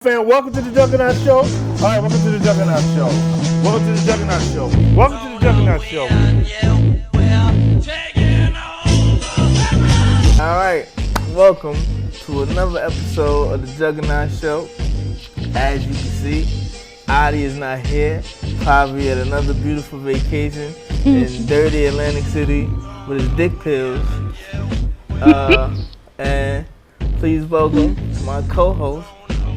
Fan, welcome to the Juggernaut Show. All right, welcome to the Juggernaut Show. Welcome to the Juggernaut Show. Welcome to the Juggernaut Show. All right, welcome to another episode of the Juggernaut Show. As you can see, Adi is not here. Probably at another beautiful vacation in dirty Atlantic City with his dick pills. And please welcome my co-host,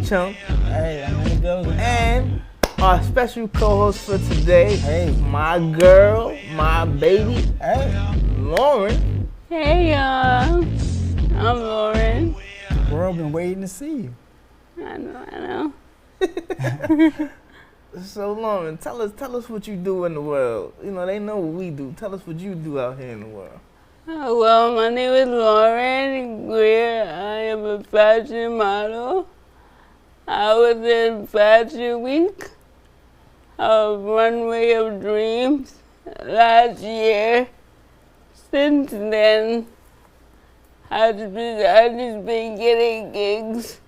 Chunk. Hey, I'm in the building. And our special co-host for today, Hey. my girl, my baby, Hey, Lauren. Hey y'all, I'm Lauren. world been waiting to see you. I know. So Lauren, tell us what you do in the world. You know, they know what we do. Tell us what you do out here in the world. Oh, well, my name is Laruen Grier. I am a fashion model. I was in Fashion Week of Runway of Dreams last year. Since then, I've just been getting gigs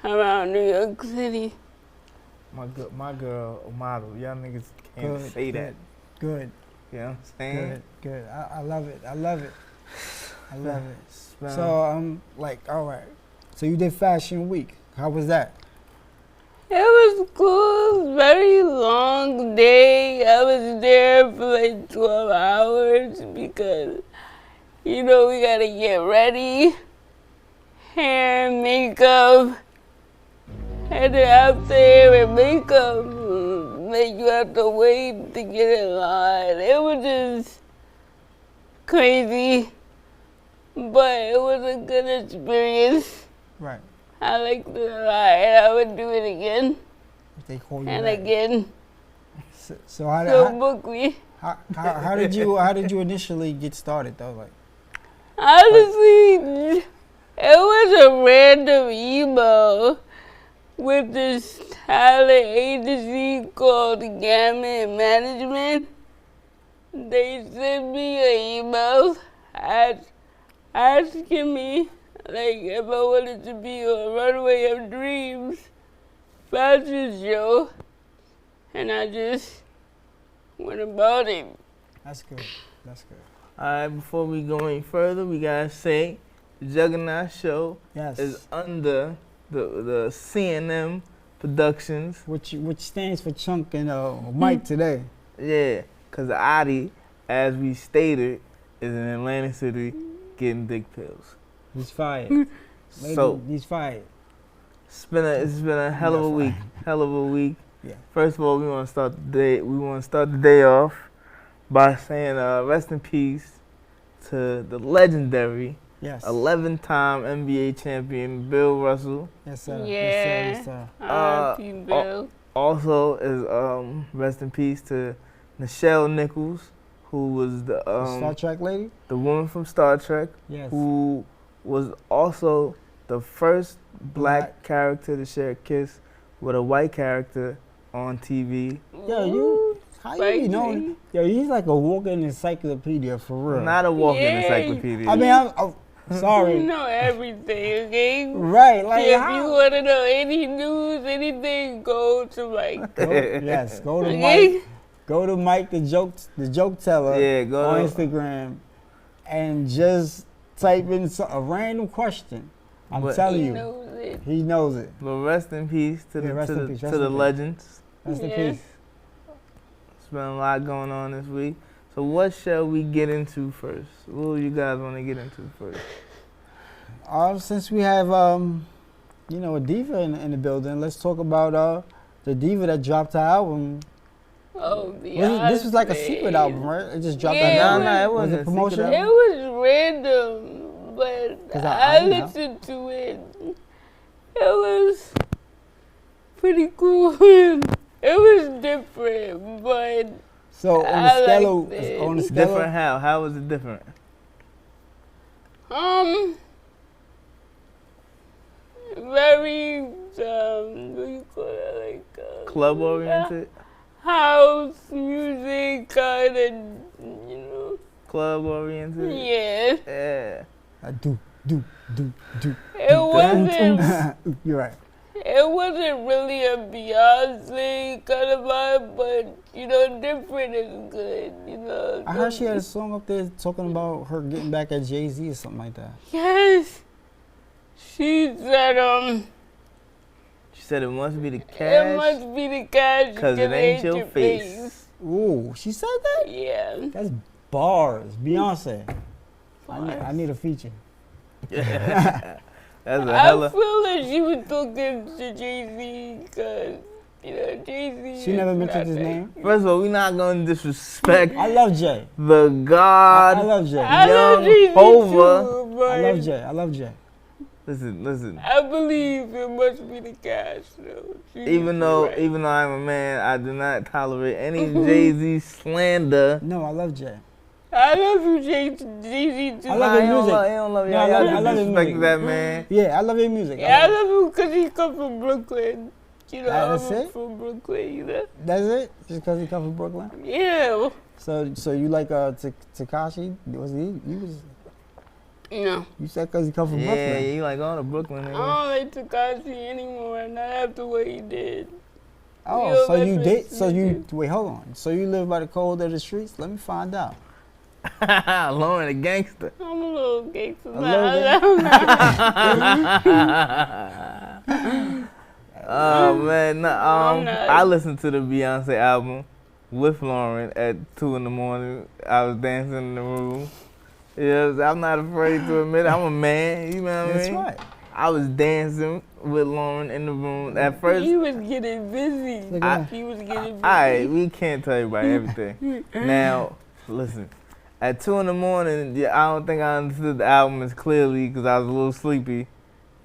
around New York City. My girl, a model. Y'all niggas can't Good, say that. Good, You know what I'm saying? good. I love it. I love it. Smell. So all right. So you did Fashion Week. How was that? It was cool. It was a very long day. I was there for like 12 hours because, you know, we gotta get ready. Hair, makeup. And then after hair and makeup, like you have to wait to get in line. It was just crazy, but it was a good experience. Right. I liked it a lot, and I would do it again If they call you and back. again. So So book me. how did you initially get started though? Like, Honestly, it was a random email with this talent agency called Gamut Management. They sent me an email asking me like if I wanted to be on Runway of Dreams fashion show, and I just went about it. that's good. That's good. All right, before we go any further, we gotta say the Juggernaut Show Yes. is under the CNM Productions. Which stands for Chunk and Mike today. Yeah, because Adi, as we stated, is in Atlantic City getting dick pills. He's fired. So He's fired. it's been a hell of a week. Hell of a week. Yeah. First of all, we want to start the day off by saying rest in peace to the legendary Yes. 11-time NBA champion Bill Russell. Yes, sir. Yeah. Yes, sir. R.I.P. Bill. Also is rest in peace to Nichelle Nichols, who was the Star Trek lady? the woman from Star Trek, Yes. who was also the first black character to share a kiss with a white character on TV. Yo, how you Spicy. know? Yo, he's like a walking encyclopedia for real. Not a walking Yeah. encyclopedia. I mean, I'm You sorry. know everything, okay? Right, like If how? you want to know any news, anything, go to Mike. Yes, go to Okay? Mike. Go to Mike, the joke teller, Yeah, go on to- Instagram, and just type in a random question. I'm But- telling He you, knows it. he knows it. But rest in peace to Yeah, the rest to in the, peace, to rest the in peace. legends. Rest in Yeah. peace. It's been a lot going on this week. So what shall we get into first? What do you guys want to get into first? Since we have a diva in the building, let's talk about the diva that dropped her album. Oh, This was like a secret album, right? It just dropped Yeah, that it album. it Was wasn't it a promotion? secret It was random, but 'Cause I I know. listened to it. It was pretty cool. It was different, but So on I the scale, liked it. on the scale, Different how? How was it different? very what do you call it? Like Club oriented? house music, kind of, you know. Club oriented? Yeah. Yeah. do. It wasn't. You're right. It it wasn't really a Beyonce kind of vibe, but you know, different is good. You know. I heard she had a song up there talking about her getting back at Jay-Z or something like that. Yes. She said She said it must be the it cash. must be the cash Cause it ain't your face. Ooh, she said that? Yeah. That's bars. Beyonce. I need a feature. That's a I hella. feel like she was talking to Jay-Z because, you know, Jay-Z. She never mentioned his name. First of all, we're not gonna disrespect I love Jay. the God. I love Jay. I love Young Jay-Z Hova. too, but I love Jay. I love Jay. Listen. I believe it must be the cash, though. Even though I'm a man, I do not tolerate any Jay-Z slander. No, I love Jay. I love you, Jay-Z too. I love his music. He don't love No, I y'all. love- I love his Disrespect music. that man. Yeah, I love your music. Yeah, I love him because he come from Brooklyn. You know, That's I'm it? from Brooklyn, you know? That's it? Just because he comes from Brooklyn? Yeah. So you like Tekashi? He was. No. You said because he come from Yeah, Brooklyn. you like going to Brooklyn. I Nigga. don't like Tekashi anymore, not after what he did. Oh, so you Yo, did? listen. So you wait? Hold on. So you live by the code of the streets? Let me find out. Lauren a gangster. I'm a little gangster. A little Oh man, no, I'm not. I listened to the Beyonce album with Lauren at 2 a.m. I was dancing in the room. Yes, I'm not afraid to admit it. I'm a man. You know what I That's mean? right. I was dancing with Lauren in the room at first. He was getting busy. Look at He was getting busy. Alright, we can't tell everybody everything. Now, listen. At 2 a.m, yeah, I don't think I understood the album as clearly because I was a little sleepy.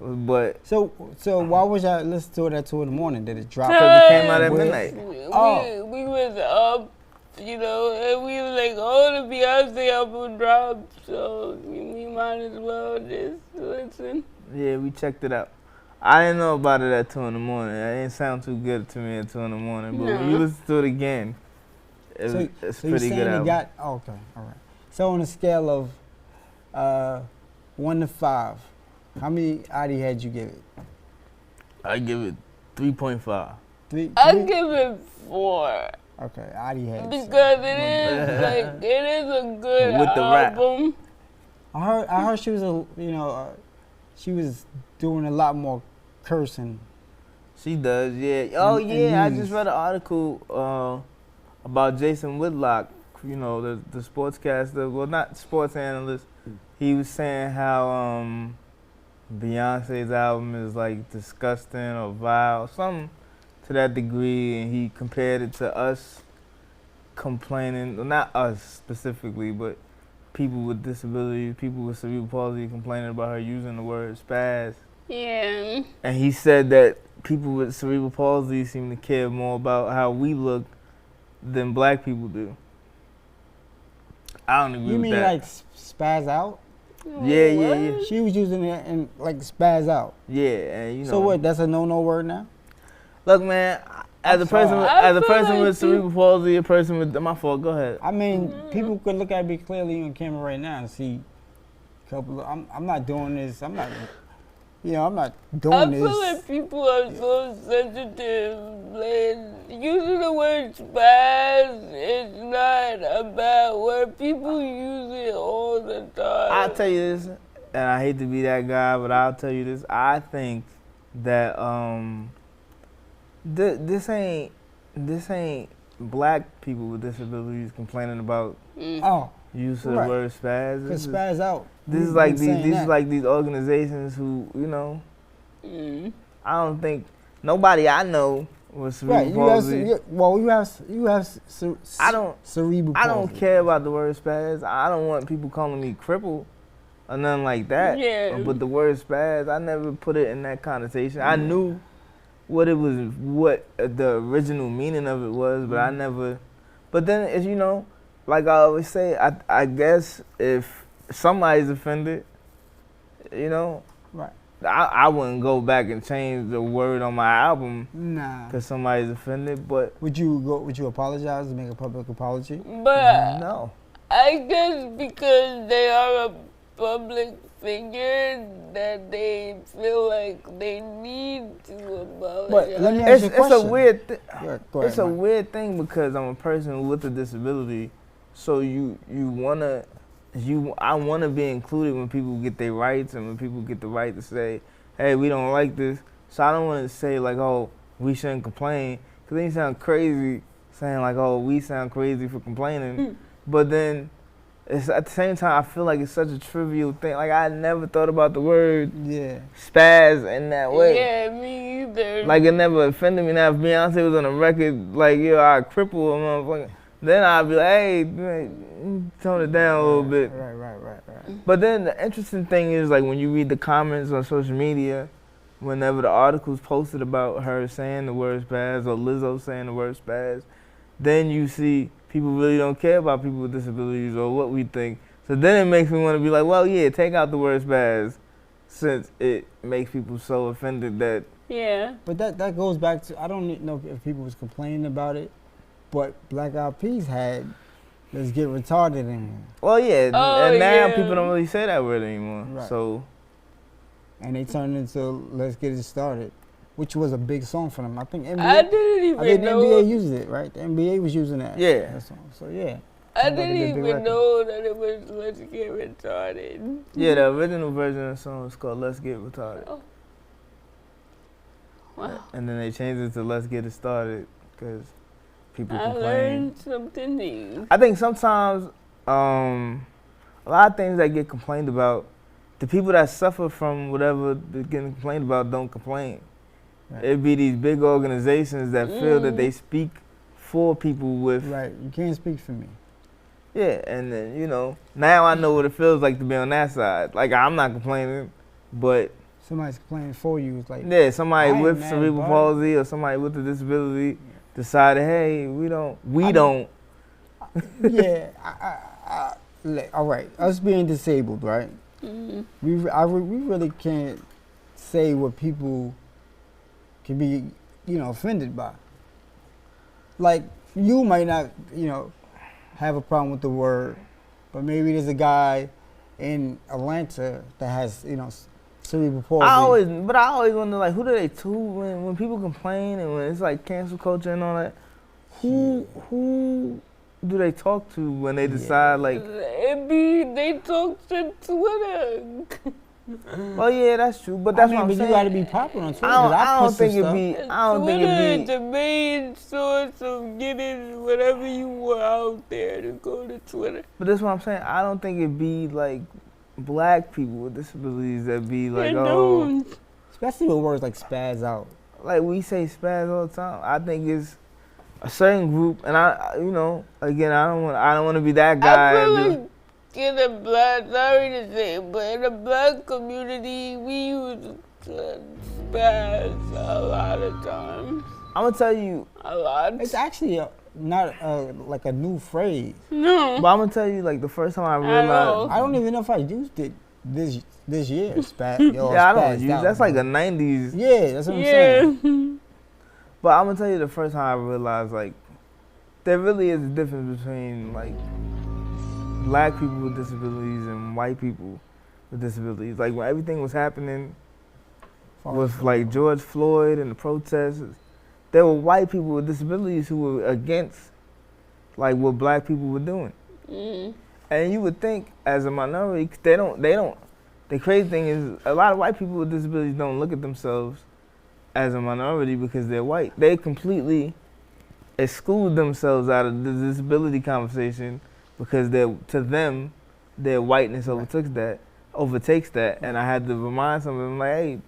But So why was y'all listen to it at 2 a.m? Did it drop? because it came out at Where- midnight. We was up, you know, and we was like, oh, the Beyonce album dropped, so we might as well just listen. Yeah, we checked it out. I didn't know about it at 2 a.m. It didn't sound too good to me at 2 a.m. But when you No. listen to it again, it's So a you're pretty saying good it album. got? Oh, okay, all right. So on a scale of 1 to 5, how many Adi had you give it? I give it 3.5. Three. I Three? give it 4 Okay, Adi had. because it is like it is a good With the rap. album. I heard she was she was doing a lot more cursing. She does, yeah. Oh, And yeah, I news. just read an article about Jason Whitlock, you know, the sportscaster, well, not sports analyst. He was saying how Beyonce's album is, like, disgusting or vile, something to that degree, and he compared it to us complaining, well, not us specifically, but people with disabilities, people with cerebral palsy complaining about her using the word spaz. Yeah. And he said that people with cerebral palsy seem to care more about how we look than black people do. I don't agree You with mean that. like spaz out? Yeah. She was using it and like spaz out. Yeah, and you know. So what? That's a no word now. Look, man, as a person, sorry. I as a feel person like with cerebral palsy, a person with my fault. Go ahead. I mean, people could look at me clearly on camera right now and see a couple. I'm not doing this. I'm not. I'm not doing I this. feel like people are so sensitive. Like, using the word spaz is not a bad word. People use it all the time. I'll tell you this, and I hate to be that guy, but I'll tell you this. I think that this ain't black people with disabilities complaining about Oh, use of Right. the word spaz. cause spaz out. This is We've like been these. saying This that. is like these organizations who, you know. Mm. I don't think nobody I know with Right. cerebral palsy. You have I don't. cerebral I palsy. don't care about the word spaz. I don't want people calling me crippled or nothing like that. Yeah. But the word spaz, I never put it in that connotation. I knew what it was, what the original meaning of it was, but I never. But then, as you know, like I always say, I guess if somebody's offended, you know, Right. I wouldn't go back and change the word on my album Nah. because somebody's offended. But Would you apologize and make a public apology? But no. I guess because they are a public figure that they feel like they need to apologize. But let me ask you a question. It's a weird thing. Yeah, go ahead, It's a Mike. weird thing because I'm a person with a disability, so I wanna be included when people get their rights and when people get the right to say, hey, we don't like this. So I don't want to say like, oh, we shouldn't complain, because then you sound crazy saying like, oh, we sound crazy for complaining. But then it's at the same time I feel like it's such a trivial thing. Like I never thought about the word spaz in that way. Yeah, me either. Like it never offended me. Now if Beyonce was on a record like, yo, I cripple a motherfucker, then I'd be like, hey, tone it down a little bit. Right. But then the interesting thing is like when you read the comments on social media, whenever the article's posted about her saying the word spaz or Lizzo saying the word spaz, then you see people really don't care about people with disabilities or what we think. So then it makes me want to be like, well, yeah, take out the word spaz, since it makes people so offended that. Yeah. But that goes back to, I don't know if people was complaining about it, but Black Eyed Peas had "Let's Get Retarded" in here. Well, yeah, Oh, and now yeah. people don't really say that word anymore. Right. So And they turned into "Let's Get It Started," which was a big song for them. I think NBA. I didn't even I think the know. NBA used it, right? The NBA was using that. Yeah. That song. So yeah. I Sounds like didn't a big even record. know that it was "Let's Get Retarded." yeah, the original version of the song is called "Let's Get Retarded," Oh. Wow. and then they changed it to "Let's Get It Started" because people I complain. learned something new. I think sometimes a lot of things that get complained about, the people that suffer from whatever they're getting complained about don't complain. Right. It'd be these big organizations that feel that they speak for people with. Right. You can't speak for me. Yeah, and then, now I know what it feels like to be on that side. Like, I'm not complaining, but Somebody's complaining for you. It's like, yeah, somebody I ain't with mad cerebral about palsy or somebody with a disability decided, hey, we don't. yeah. All right. Us being disabled, right? Mm-hmm. We really can't say what people can be, offended by. Like, you might not, have a problem with the word, but maybe there's a guy in Atlanta that has, cerebral palsy. I always wonder, like, who do they to when people complain and when it's like cancel culture and all that? Who do they talk to when they decide like? They talk to Twitter. Oh yeah, that's true, but that's what I'm but saying. you gotta be popular on Twitter. I don't think it'd be. Twitter is the main source of getting whatever you want out there to go to Twitter. But that's what I'm saying. I don't think it'd be like black people with disabilities that be like, Especially with words like spaz out. like we say spaz all the time. I think it's a certain group, and again, I don't want to be that guy. I feel like in a black, sorry to say, but in the black community, we use spaz a lot of times. I'm gonna tell you. A lot. It's actually not like a new phrase. No. But I'm gonna tell you, like the first time I realized. I don't even know if I used it this year. Spaz. Yeah, I don't use. That's like a '90s. Yeah, that's what I'm saying. Yeah. But I'm gonna tell you the first time I realized like there really is a difference between like black people with disabilities and white people with disabilities. Like when everything was happening with like George Floyd and the protests, there were white people with disabilities who were against like what black people were doing. Mm. And you would think as a minority, they don't. The crazy thing is a lot of white people with disabilities don't look at themselves as a minority because they're white. They completely exclude themselves out of the disability conversation because to them, their whiteness overtakes that. And I had to remind some of them, like,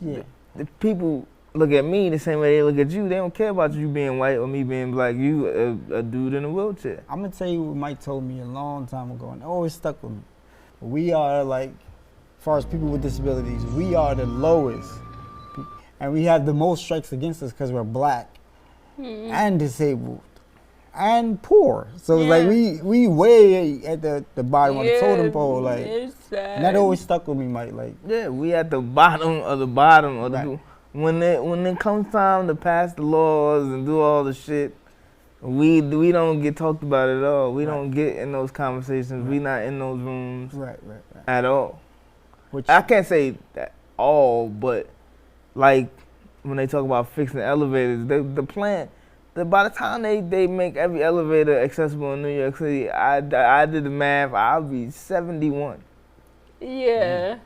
hey, the people look at me the same way they look at you. They don't care about you being white or me being black. You a dude in a wheelchair. I'm gonna tell you what Mike told me a long time ago, and it always stuck with me. We are like, as far as people with disabilities, we are the lowest. And we have the most strikes against us because we're black and disabled and poor. So it's like we way at the bottom of the totem pole. Like, it's sad. and that always stuck with me, Mike. Like, yeah, we at the bottom of the bottom of the. Right. When it comes time to pass the laws and do all the shit, We don't get talked about at all. We Right. don't get in those conversations. We not in those rooms Right. at all. Which I can't say that all, but like when they talk about fixing elevators, the plan, by the time they make every elevator accessible in New York City, I did the math. I'll be 71. Yeah.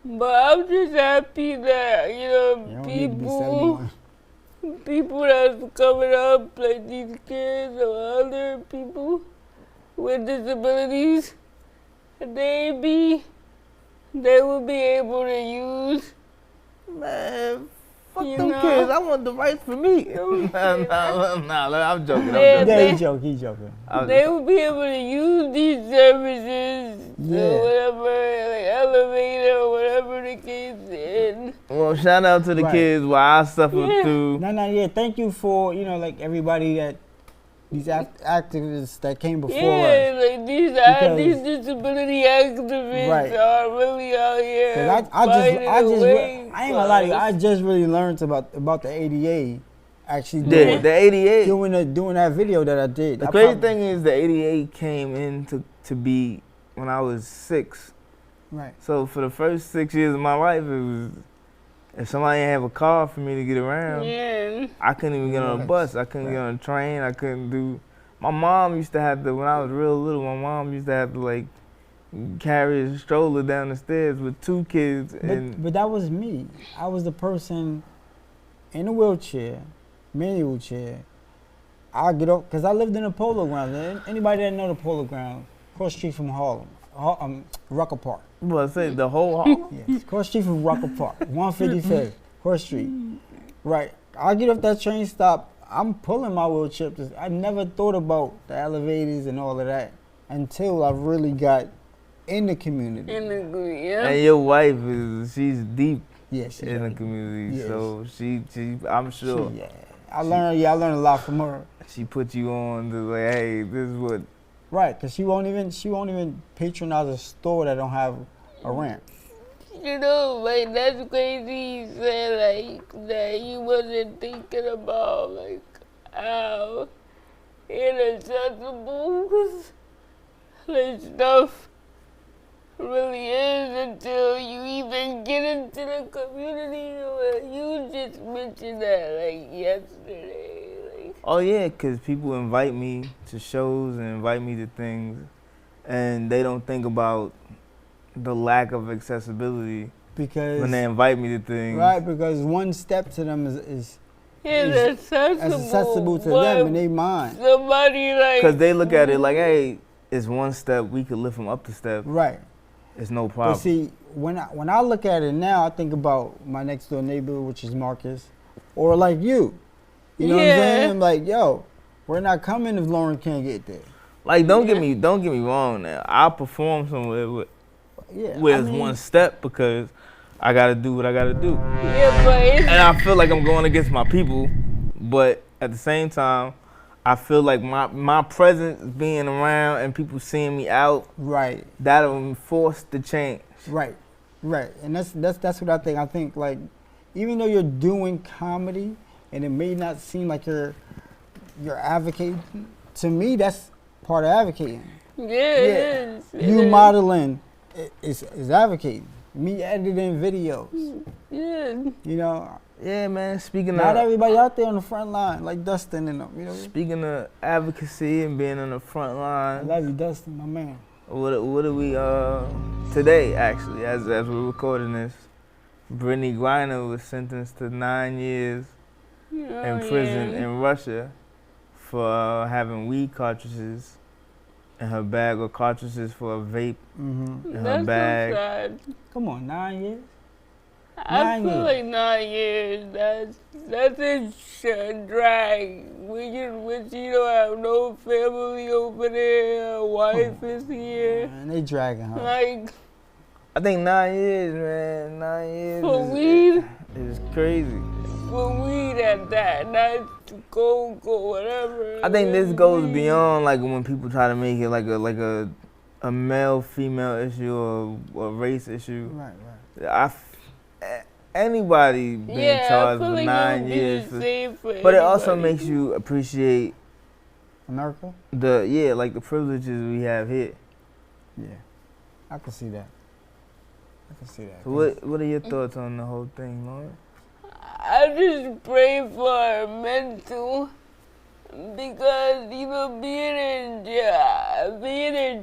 But I'm just happy that, you don't need to be 71. people that's coming up, like these kids or other people with disabilities, they will be able to use. Man, fuck You them know? kids. I want the rights for me. Nah, I'm joking. Yeah, Yeah, he's joking. They will be able to use these services, Yeah. or whatever, like elevator or whatever the case is. Well, shout out to the Right. kids while I suffered Yeah. through. Yeah. Thank you for, like everybody that, these activists that came before us. Yeah, like these Because- disability activists Right. are really out here. 'Cause I ain't gonna lie to you. I just really learned about the ADA, actually Yeah, the 88. doing that video that I did. The I crazy probably- thing is the 88 came in to be when I was 6. Right. So for the first 6 years of my life, it was, if somebody didn't have a car for me to get around, Yeah. I couldn't even get on a Right. bus. I couldn't get on a train. I couldn't do. My mom used to have to, when I was real little, my mom used to have to like carry a stroller down the stairs with 2 kids. And But that was me. I was the person in a wheelchair, manual chair. I get up because I lived in the Polo Grounds. And anybody that know the Polo Grounds, cross street from Harlem, Rucker Park. well, I say the whole hall. Yes, cross street from Rucker Park, 155th, cross street. Right. I get off that train stop. I'm pulling my wheelchair. I never thought about the elevators and all of that until I really got in the community. Yeah. And your wife she's deep Yeah, she's in the right. community, Yes. so she I'm sure Yeah, I learned a lot from her. she put you on to like, hey, this is what. Right, because she won't even patronize a store that don't have a ramp. You know, like, that's crazy you said, like, that you wasn't thinking about, like, how inaccessible like stuff really is until you even get into the community. You just mentioned that, like, yesterday. Like, Oh yeah, because people invite me to shows and invite me to things, and they don't think about the lack of accessibility Because when they invite me to things. right, because one step to them is it's accessible to but them in their mind. somebody, like... Because they look at it like, hey, it's one step, we could lift them up the step. Right. It's no But problem. see, when I look at it now, I think about my next door neighbor, which is Marcus, or like you. You know what I'm Yeah. saying? Like, yo, we're not coming if Lauren can't get there. Like, don't Yeah. get me wrong now. I'll perform somewhere Yeah. where I it's mean, one step because I gotta do what I gotta do. Yeah, but it's... And I feel like I'm going against my people, but at the same time, I feel like my presence being around and people seeing me out, Right. that'll force the change. Right. And that's what I think. I think like even though you're doing comedy and it may not seem like you're advocating, to me that's part of advocating. Yeah, it is. It You is. modeling is advocating. Me editing videos. Yeah. You know, Yeah, man. Speaking not of everybody out there on the front line like Dustin and them. You know, speaking of advocacy and being on the front I line, love you, Dustin, my man. what do we today actually as we're recording this? Brittany Griner was sentenced to 9 years in prison in Russia for having weed cartridges in her bag or cartridges for a vape Mm-hmm. in her That's bag. so sad. Come on, 9 years. I 9 feel years. like 9 years. That's a drag. When you don't have no family over there, a wife is here. Man, they dragging her. Like, I think 9 years, man. 9 years for weed, is crazy. for weed at that, not coke or whatever. I think this goes beyond like when people try to make it like a male female issue or a race issue. Right. anybody being Yeah, I charged feel for like 9 it would years. be the same for But it also anybody. makes you appreciate America? like the privileges we have here. Yeah. I can see that. I can see that. So what are your thoughts on the whole thing, Lauren? I just pray for our mental because being in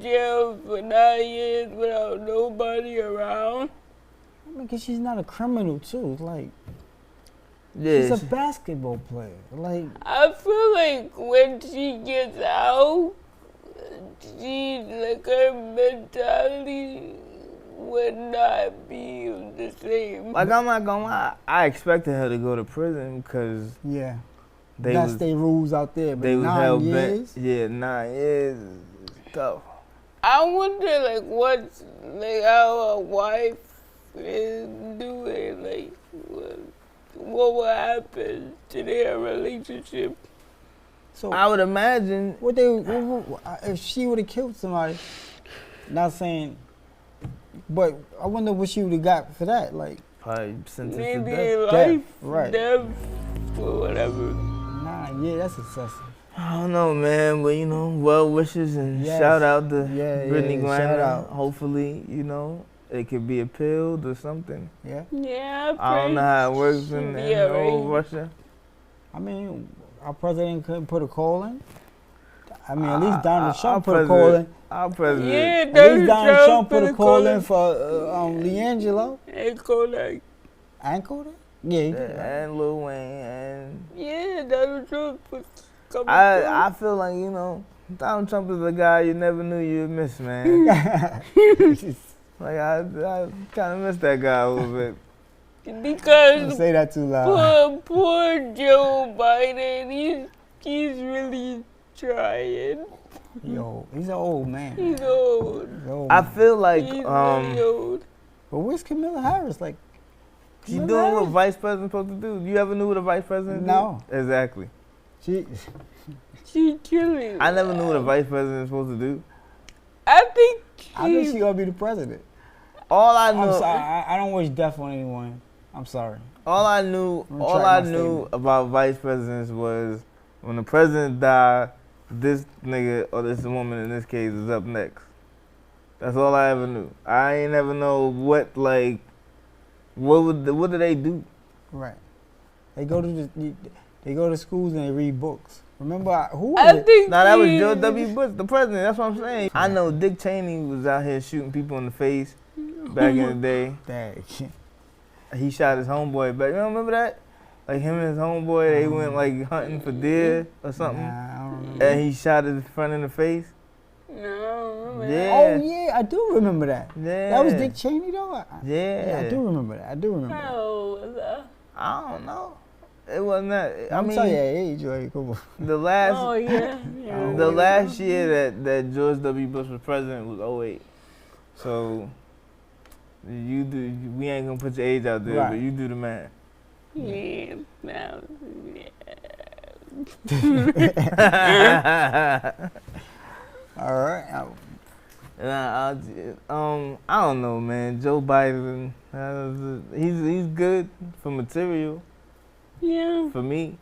jail for 9 years without nobody around. I mean, because she's not a criminal, too. Like, Yeah, she's a basketball player. Like, I feel like when she gets out, her mentality would not be the same. like I'm not gonna lie, I expected her to go to prison because yeah. that's their rules out there. But they was 9 hell years? bent. Yeah, 9 years is tough. I wonder, what's, how a wife is doing, what will happen to their relationship. So, I would imagine. if she would have killed somebody, not saying, but I wonder what she would have got for that. Like, Probably sentenced to Maybe death. life, right. death, or whatever. yeah, that's excessive. I don't know, man, but well wishes and Yes. shout out to Yeah, Brittany yeah, shout Griner. out. Hopefully, it could be appealed or something. Yeah. Yeah, I don't know how it works in Yeah, old right. Russia. I mean, our president couldn't put a call in. I mean, at least Donald our Trump put a call in. Our president. Yeah, At least Donald Trump put a call in for Leangelo. And Kodak. And Kodak? Yeah, he did. And Lil Wayne and Yeah, Donald Trump put coming I feel like Donald Trump is a guy you never knew you'd miss, man. Like I kind of miss that guy a little bit. Don't Because say that too loud. poor Joe Biden, he's really trying. Yo, he's an old man. He's old. He's an old I man. feel like He's really old. But where's Kamala Harris? Like, she Kamala doing what Harris? vice president's supposed to do. You ever knew what a vice president No. did? Exactly. She, She killing. I never knew what a vice president is supposed to do. I think I think she gonna be the president. All I I'm know, sorry. I don't wish death on anyone. I'm sorry. all I knew retract my statement. about vice presidents was when the president died, this nigga or this woman in this case is up next. That's all I ever knew. I ain't never know what do they do? Right. They go to schools and they read books. Remember who was I it? think Nah, that was he- George W. Bush, the president. That's what I'm saying. I know Dick Cheney was out here shooting people in the face back in the day. Dang. He shot his homeboy back. You don't remember that? Like him and his homeboy, they went like hunting for deer or something, Nah, I don't remember. and he shot his friend in the face. No, I don't remember Yeah. Oh yeah, I do remember that. Yeah. That was Dick Cheney though. Yeah. I do remember that. I do remember that. that. How old was I? I don't know. It wasn't that. I I'm mean, telling you, age, like, come on. the last Oh yeah. yeah. the last year that George W. Bush was president was 2008. So you do. We ain't gonna put your age out there, Right. but you do the math. Yeah. Now, yeah. All right. And I don't know, man. Joe Biden, he's good for material Yeah. for me.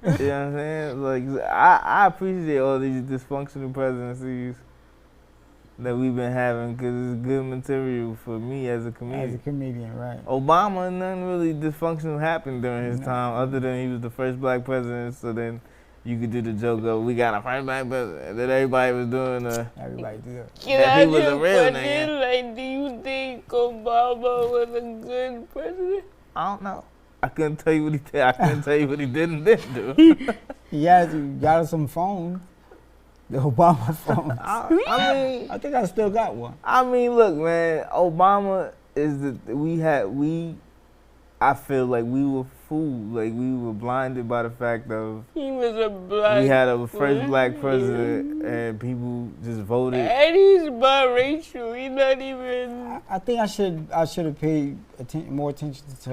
You know what I'm saying? Like I appreciate all these dysfunctional presidencies that we've been having because it's good material for me as a As a comedian. comedian, right? Obama, nothing really dysfunctional happened during his No. time other than he was the first black president. So then you could do the joke of we got a first black president. That everybody was doing. Everybody do that. Can That I he was a just real put nigga. in, do you think Obama was a good president? I don't know. I couldn't tell you what he did. I couldn't tell you what he did and didn't do. He got us some phones. The Obama phones. I mean, I think I still got one. look, man. Obama is I feel like we were fooled. Like we were blinded by the fact of He was a black. we had a first black president and people just voted. And he's biracial. He's not even. I think I should have paid more attention to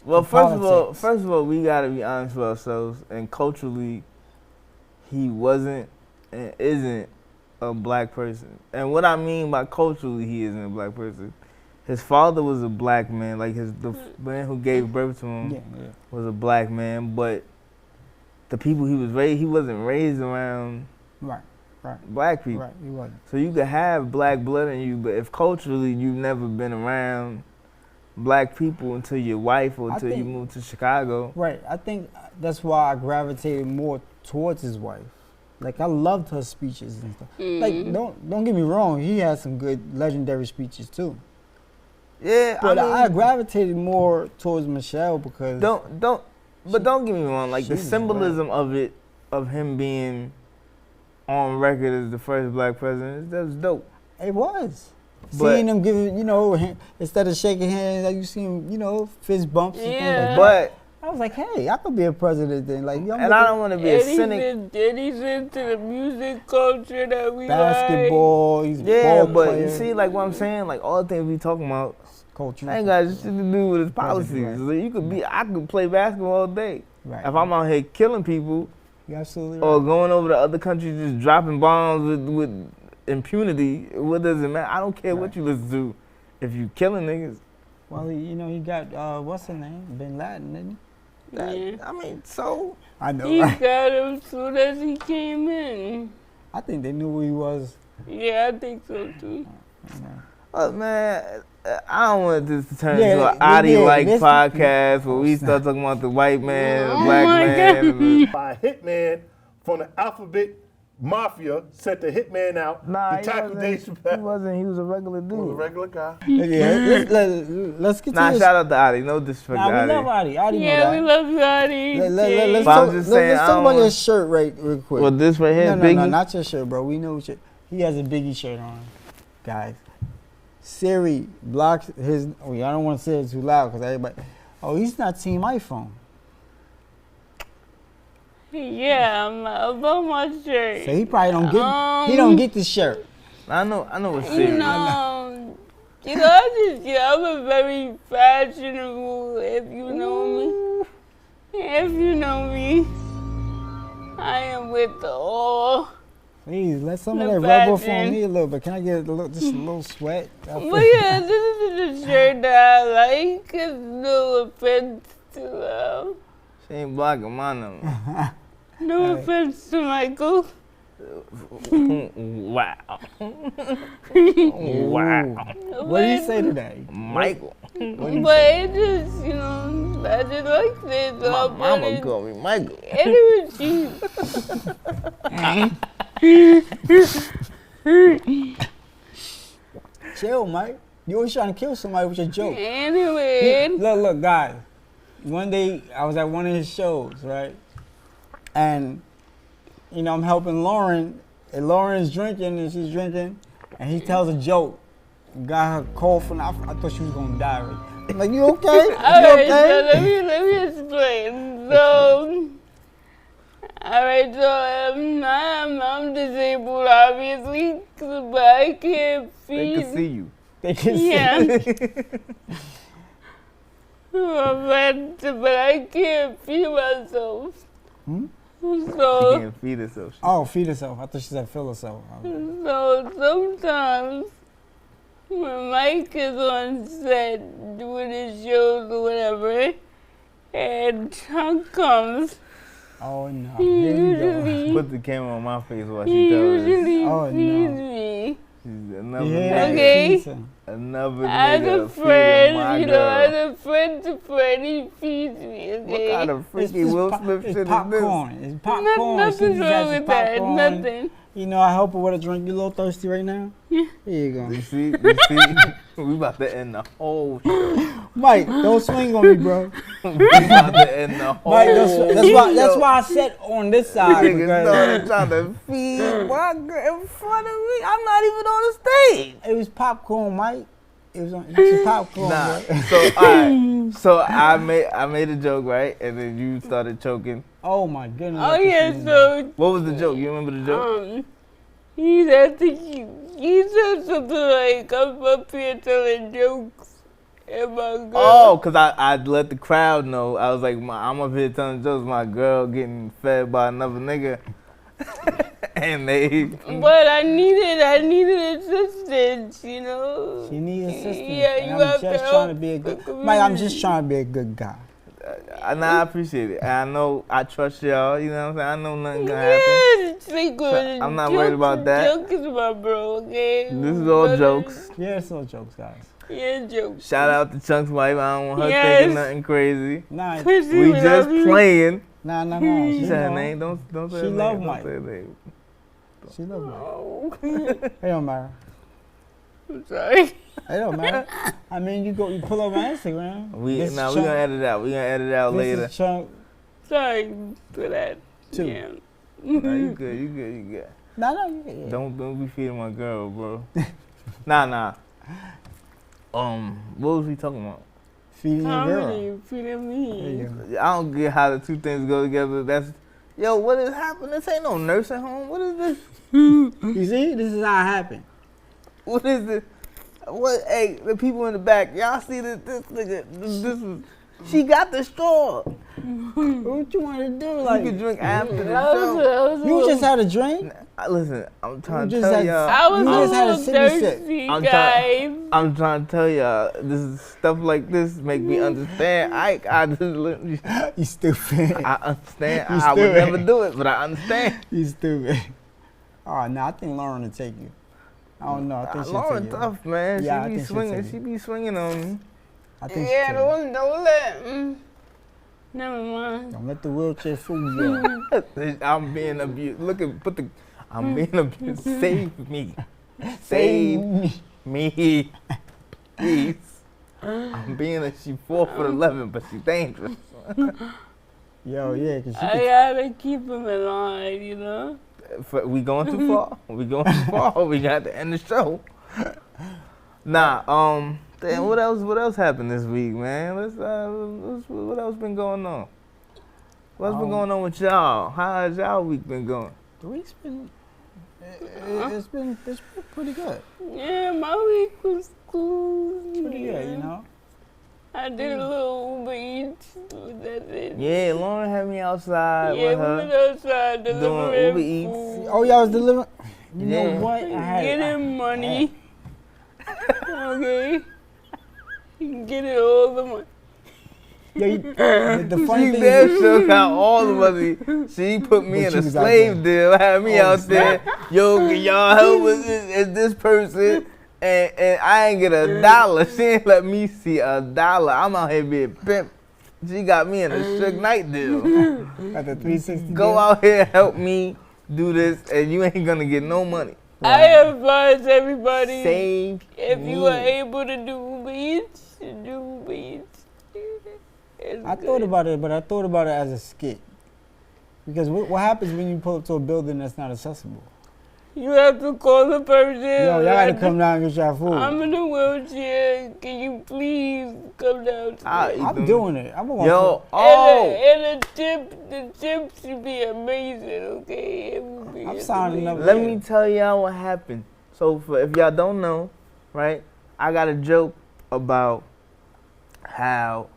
Well, to first politics. of all, we gotta be honest with ourselves. And culturally, he wasn't and isn't a black person. And what I mean by culturally, he isn't a black person. his father was a black man, like the man who gave birth to him was a black man, but the people he was raised, he wasn't raised around black people. Right, he wasn't. So you could have black blood in you, but if culturally you've never been around black people until your wife or until you moved to Chicago. Right, I think that's why I gravitated more towards his wife. Like, I loved her speeches and stuff. Like, don't get me wrong, he had some good legendary speeches too. Yeah, but I mean, I gravitated more towards Michelle because don't get me wrong. Like the symbolism of it, of him being on record as the first black president, that was dope. It was. But, seeing him giving, instead of shaking hands, like you see him, fist bumps and things like that. But I was like, hey, I could be a president then. Like, and I don't want to be a cynic. And he's into the music culture that we basketball, like. He's a yeah, ball but player. you see, like what I'm saying, like all the things we talking about, culture. ain't got shit to do with his policies. Right. So you could be, I could play basketball all day. Right. If I'm out here killing people, You're absolutely or right. going over to other countries just dropping bombs with impunity, what does it matter? I don't care what you listen to. If you killing niggas, Well, he got what's his name? Bin Laden, didn't he? I mean, so I know. He Right? got him soon as he came in. I think they knew who he was. Yeah, I think so too. man, I don't want this to turn Yeah, into an Adi-like podcast where we start talking about the white man, the black man. and the- By hitman from the Alphabet Mafia sent the hitman out Nah, to tackle Dave he Chappelle. wasn't. He was a regular He was a dude. regular guy. Yeah, let's get to Nah, this. shout out to Adi. No disrespect Nah, to we Adi. love Adi. Adi know Yeah, that. we love you, Adi. Let's But I'm talk, just saying, let's I talk don't about your want- shirt real quick. Well, this right here, no, Biggie. not your shirt, bro. We know what he has a Biggie shirt on, guys. Siri blocks his. Oh, I don't want to say it too loud because everybody. Oh, he's not Team iPhone. Yeah, about my shirt. So he probably don't get. He don't get the shirt. I know what You Siri. know, I'm a very fashionable, if you know me. If you know me, I am with the all. Please let some of The that rub off on fashion. me a little bit. Can I get just a little sweat? But yeah, this is the shirt that I like. It's no offense to, She ain't blocking my number. no offense to Michael. Wow. Wow. What did he say today? Michael. But it just, I just like this. So My I put mama it- called me Michael. And it was cheap. Chill, Mike. You always trying to kill somebody with your joke. Anyway. Look, guys. One day I was at one of his shows, right? And I'm helping Lauren, and Lauren is drinking, and she's drinking, and he tells a joke. Got her coughing. I thought she was gonna die. Right? I'm like, you okay? You Alright, so okay? let me explain. So, alright, so I'm disabled, obviously, but I can't They feed. can see you. They can see. Yeah. But I can't feed myself. Hmm? She So, can't feed herself. Oh, feed herself. I thought she said fill herself. so sometimes when Mike is on set doing his shows or whatever, and Chunk comes, Oh no. he Here we go. usually, Put the camera on my face while he she tells us. usually Oh, no. feeds me. She's another Yeah, nigga. Okay. feed her. Another As nigga a feeding my friend, girl. as a friend to friend, he feeds me, What okay? kind of freaky Will Smith shit It's is this? popcorn. It's popcorn. Nothing's She just wrong has with that, popcorn. nothing. I help her with a drink. You a little thirsty right now? Here you go. You see? We about to end the whole show. Mike, don't swing on me, bro. We about to end the whole Mike, that's show. why I sat on this side. Niggas Because started trying to feed my girl in front of me. I'm not even on the stage. it was popcorn, Mike. It was popcorn. Nah. Bro. So alright. So I made a joke, right? And then you started choking. Oh my goodness. Oh yeah, so What was the joke? You remember the joke? he said something like, I'm up here telling jokes, and my girl. Oh, cause I let the crowd know. I was like, I'm up here telling jokes. My girl getting fed by another nigga, mayonnaise. But I needed assistance, you know. She needs assistance. Yeah, and you I'm have to just help trying to be a the good. Mike, I'm just community. trying to be a good guy. Nah, I appreciate it. And I know I trust y'all. You know what I'm saying? I know nothing gonna happen. Yes, it's good. I'm not worried about that. Jokes is my bro, okay? This is all Brothers. jokes. Yeah, it's all jokes, guys. Yeah, jokes. Shout out to Chunk's wife. I don't want her Yes. thinking nothing crazy. Nah, Chrissy, We just love you. playing. nah. She She said her know. name. Don't say She her love name. Mike. Don't say her name. She love me. Oh. It don't matter. I'm sorry. It don't matter. I mean, you pull up my Instagram. We This is gonna Chunk. edit it out. We gonna edit it out This later. is Chunk. Sorry for that. 2. Yeah. Nah, you good. You good. You good. No, yeah. Don't be feeding my girl, bro. Nah. What was we talking about? Feeding your girl. Comedy, feeding There me. you go. I don't get how the two things go together. Yo, what is happening? This ain't no nursing home. What is this? You see, this is how it happened. What is this? What? Hey, the people in the back, y'all see this nigga? This is. She got the straw. What you want to do? You Like, can drink after the I was, show. I was a you little- just had a drink? Listen, I'm trying You to just tell had- y'all. I was You a just had a little sippy sip. thirsty, I'm guys. I'm trying to tell y'all. This is stuff like this make me understand. I You stupid. understand. You I would stupid. never do it, but I understand. You stupid. Oh, no, I think Lauren will take you. I don't know. I think she'll Lauren take you. tough, man. Yeah, I She be think she'll swinging. take She you. be swinging on me. I think Yeah, she'll take you. don't let. Never mind. Don't let the wheelchair fool you. I'm being abused. Look at I'm being abused. Save me. Save me. Please. I'm being she 4'11", but she dangerous. Yo, yeah, because she I could. gotta keep him in line, you know? We going too far? We going too far? We got to end the show. Nah, damn, what else happened this week, man? What else been going on? What's been going on with y'all? How has y'all week been going? The week's been. It's been pretty good. Yeah, my week was cool. Pretty good, you know? I did a little Uber Eats. That's it. Yeah, Lauren had me outside Yeah, with we her. went outside doing delivering Uber Eats. food. Oh, y'all was delivering? You Yeah. know what? I had Getting money. Okay. You can get it all the money. Yo, the funny She thing damn is, sure got all the money. She put me But in you a was out slave deal, had me Oh, out there. Yo, can y'all help with this person? And I ain't get $1. She ain't let me see $1. I'm out here being pimp. She got me in a Suge Knight deal. at the 360. Go deal. out here, help me do this, and you ain't gonna get no money. I advise everybody, Save if me. you are able to do Uber Eats, do Uber Eats. It's I good. thought about it, but I thought about it as a skit. Because what happens when you pull up to a building that's not accessible? You have to call the person. Yo, y'all gotta come down and get y'all food. I'm in a wheelchair. Can you please come down? I'll eat I'm them. doing it. I'm gonna Yo, And the tip should be amazing, okay? It will be I'm signing up. let me tell y'all what happened. So if y'all don't know, right, I got a joke about how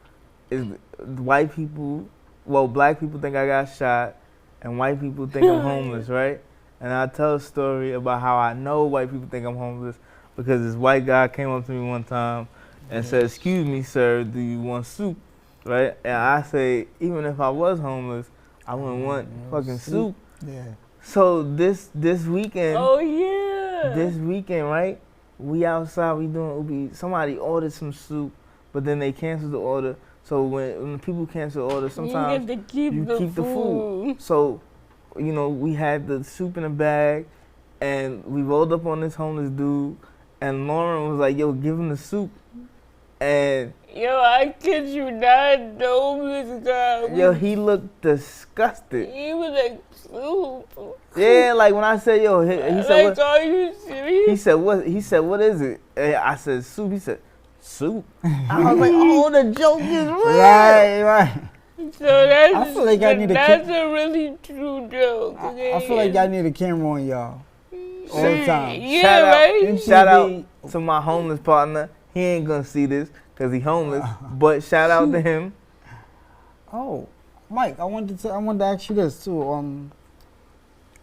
white people, black people think I got shot, and white people think I'm homeless, right? And I tell a story about how I know white people think I'm homeless because this white guy came up to me one time and said, "Excuse me, sir, do you want soup?" Right? And I say, even if I was homeless, I wouldn't want fucking soup. Yeah. So this weekend, Oh, yeah. right? We outside, we doing Uber Eats. Somebody ordered some soup, but then they canceled the order. So when the people cancel the order, sometimes you get to keep you the keep the food. food. So, we had the soup in a bag, and we rolled up on this homeless dude, and Lauren was like, "Yo, give him the soup." And Yo, I kid you not, the homeless guy. yo, he looked disgusted. He was like, soup. Yeah, like when I said, "Yo," he said, Like, "What?" are you serious? He said, "What?" He said, "What is it?" And I said, "Soup." He said, "Soup." I was like, "Oh, the joke is real." Right. So that's, I feel like I need to that's a really true joke. Okay? I feel like y'all need a camera on y'all all the time. Yeah, Shout out, right? shout out to my homeless partner. He ain't gonna see this because he homeless, but shout out to him. Oh, Mike, I wanted to ask you this too.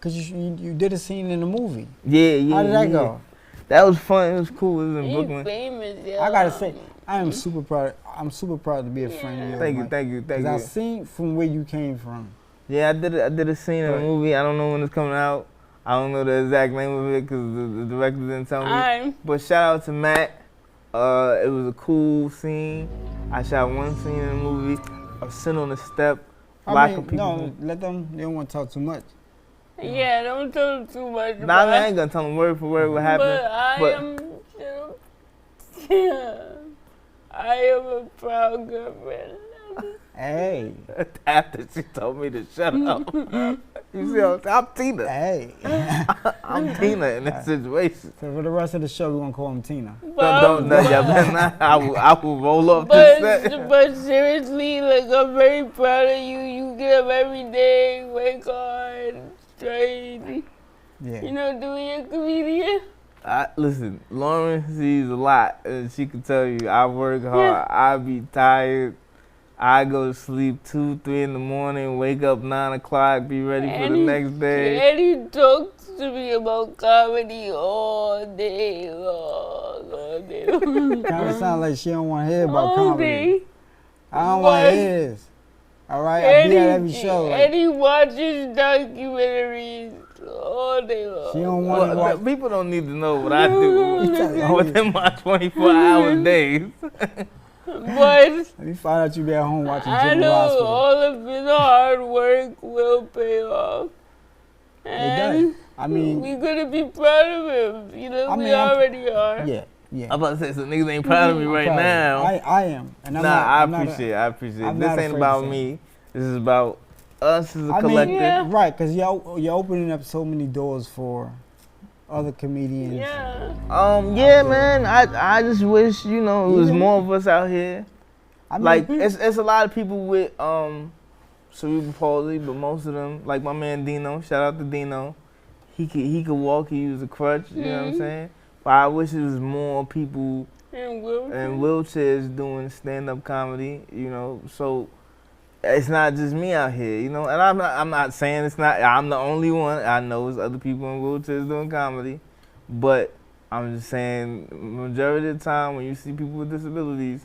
Cause you did a scene in the movie. Yeah. How did that go? That was fun. It was cool. It was in He's Brooklyn. famous, yeah. I gotta say, I am super proud. I'm super proud to be a friend of yours. Thank you. 'Cause I seen from where you came from. Yeah, I did a scene in a movie. I don't know when it's coming out. I don't know the exact name of it because the director didn't tell me. But shout out to Matt. It was a cool scene. I shot one scene in the movie. A Sin on the Step. I mean, no, let them. They don't want to talk too much. Yeah, don't tell them too much. Nah, I ain't gonna tell them word for word what happened. I am a proud girlfriend. Hey. After she told me to shut up. You see, I'm Tina. Hey. I'm Tina in this situation. So for the rest of the show, we're gonna call him Tina. Don't y'all better not. I will roll off this set. But seriously, like, I'm very proud of you. You get up every day, wake hard, train. Yeah. You know, doing your comedian. Listen, Lauren sees a lot, and she can tell you I work hard. I be tired. I go to sleep 2, 3 in the morning, wake up 9 o'clock, be ready for the next day. And he talks to me about comedy all day long. Kind of sound like she don't want to hear about All comedy. day. I don't want to hear this. All right, I be at every show. And he watches documentaries all day long. She don't want to watch. People don't need to know what I do within my 24-hour days. But let me find out you be at home watching I General know Hospital. all of his hard work will pay off. It And does. I mean, we're going to be proud of him. You know, I we mean, already are. yeah. I'm about to say some niggas ain't proud of me right now. I am. And I appreciate it. This ain't about me. This is about us as a collective. yeah. Right, because you're opening up so many doors for other comedians. Yeah. Man, I just wish, it was more of us out here. I mean, Like, it's a lot of people with cerebral palsy, but most of them, like my man Dino, shout out to Dino, he could walk, he used a crutch, you know what I'm saying? But I wish there was more people in wheelchairs doing stand-up comedy, so it's not just me out here, and I'm not saying I'm the only one. I know there's other people in wheelchairs doing comedy, but I'm just saying majority of the time when you see people with disabilities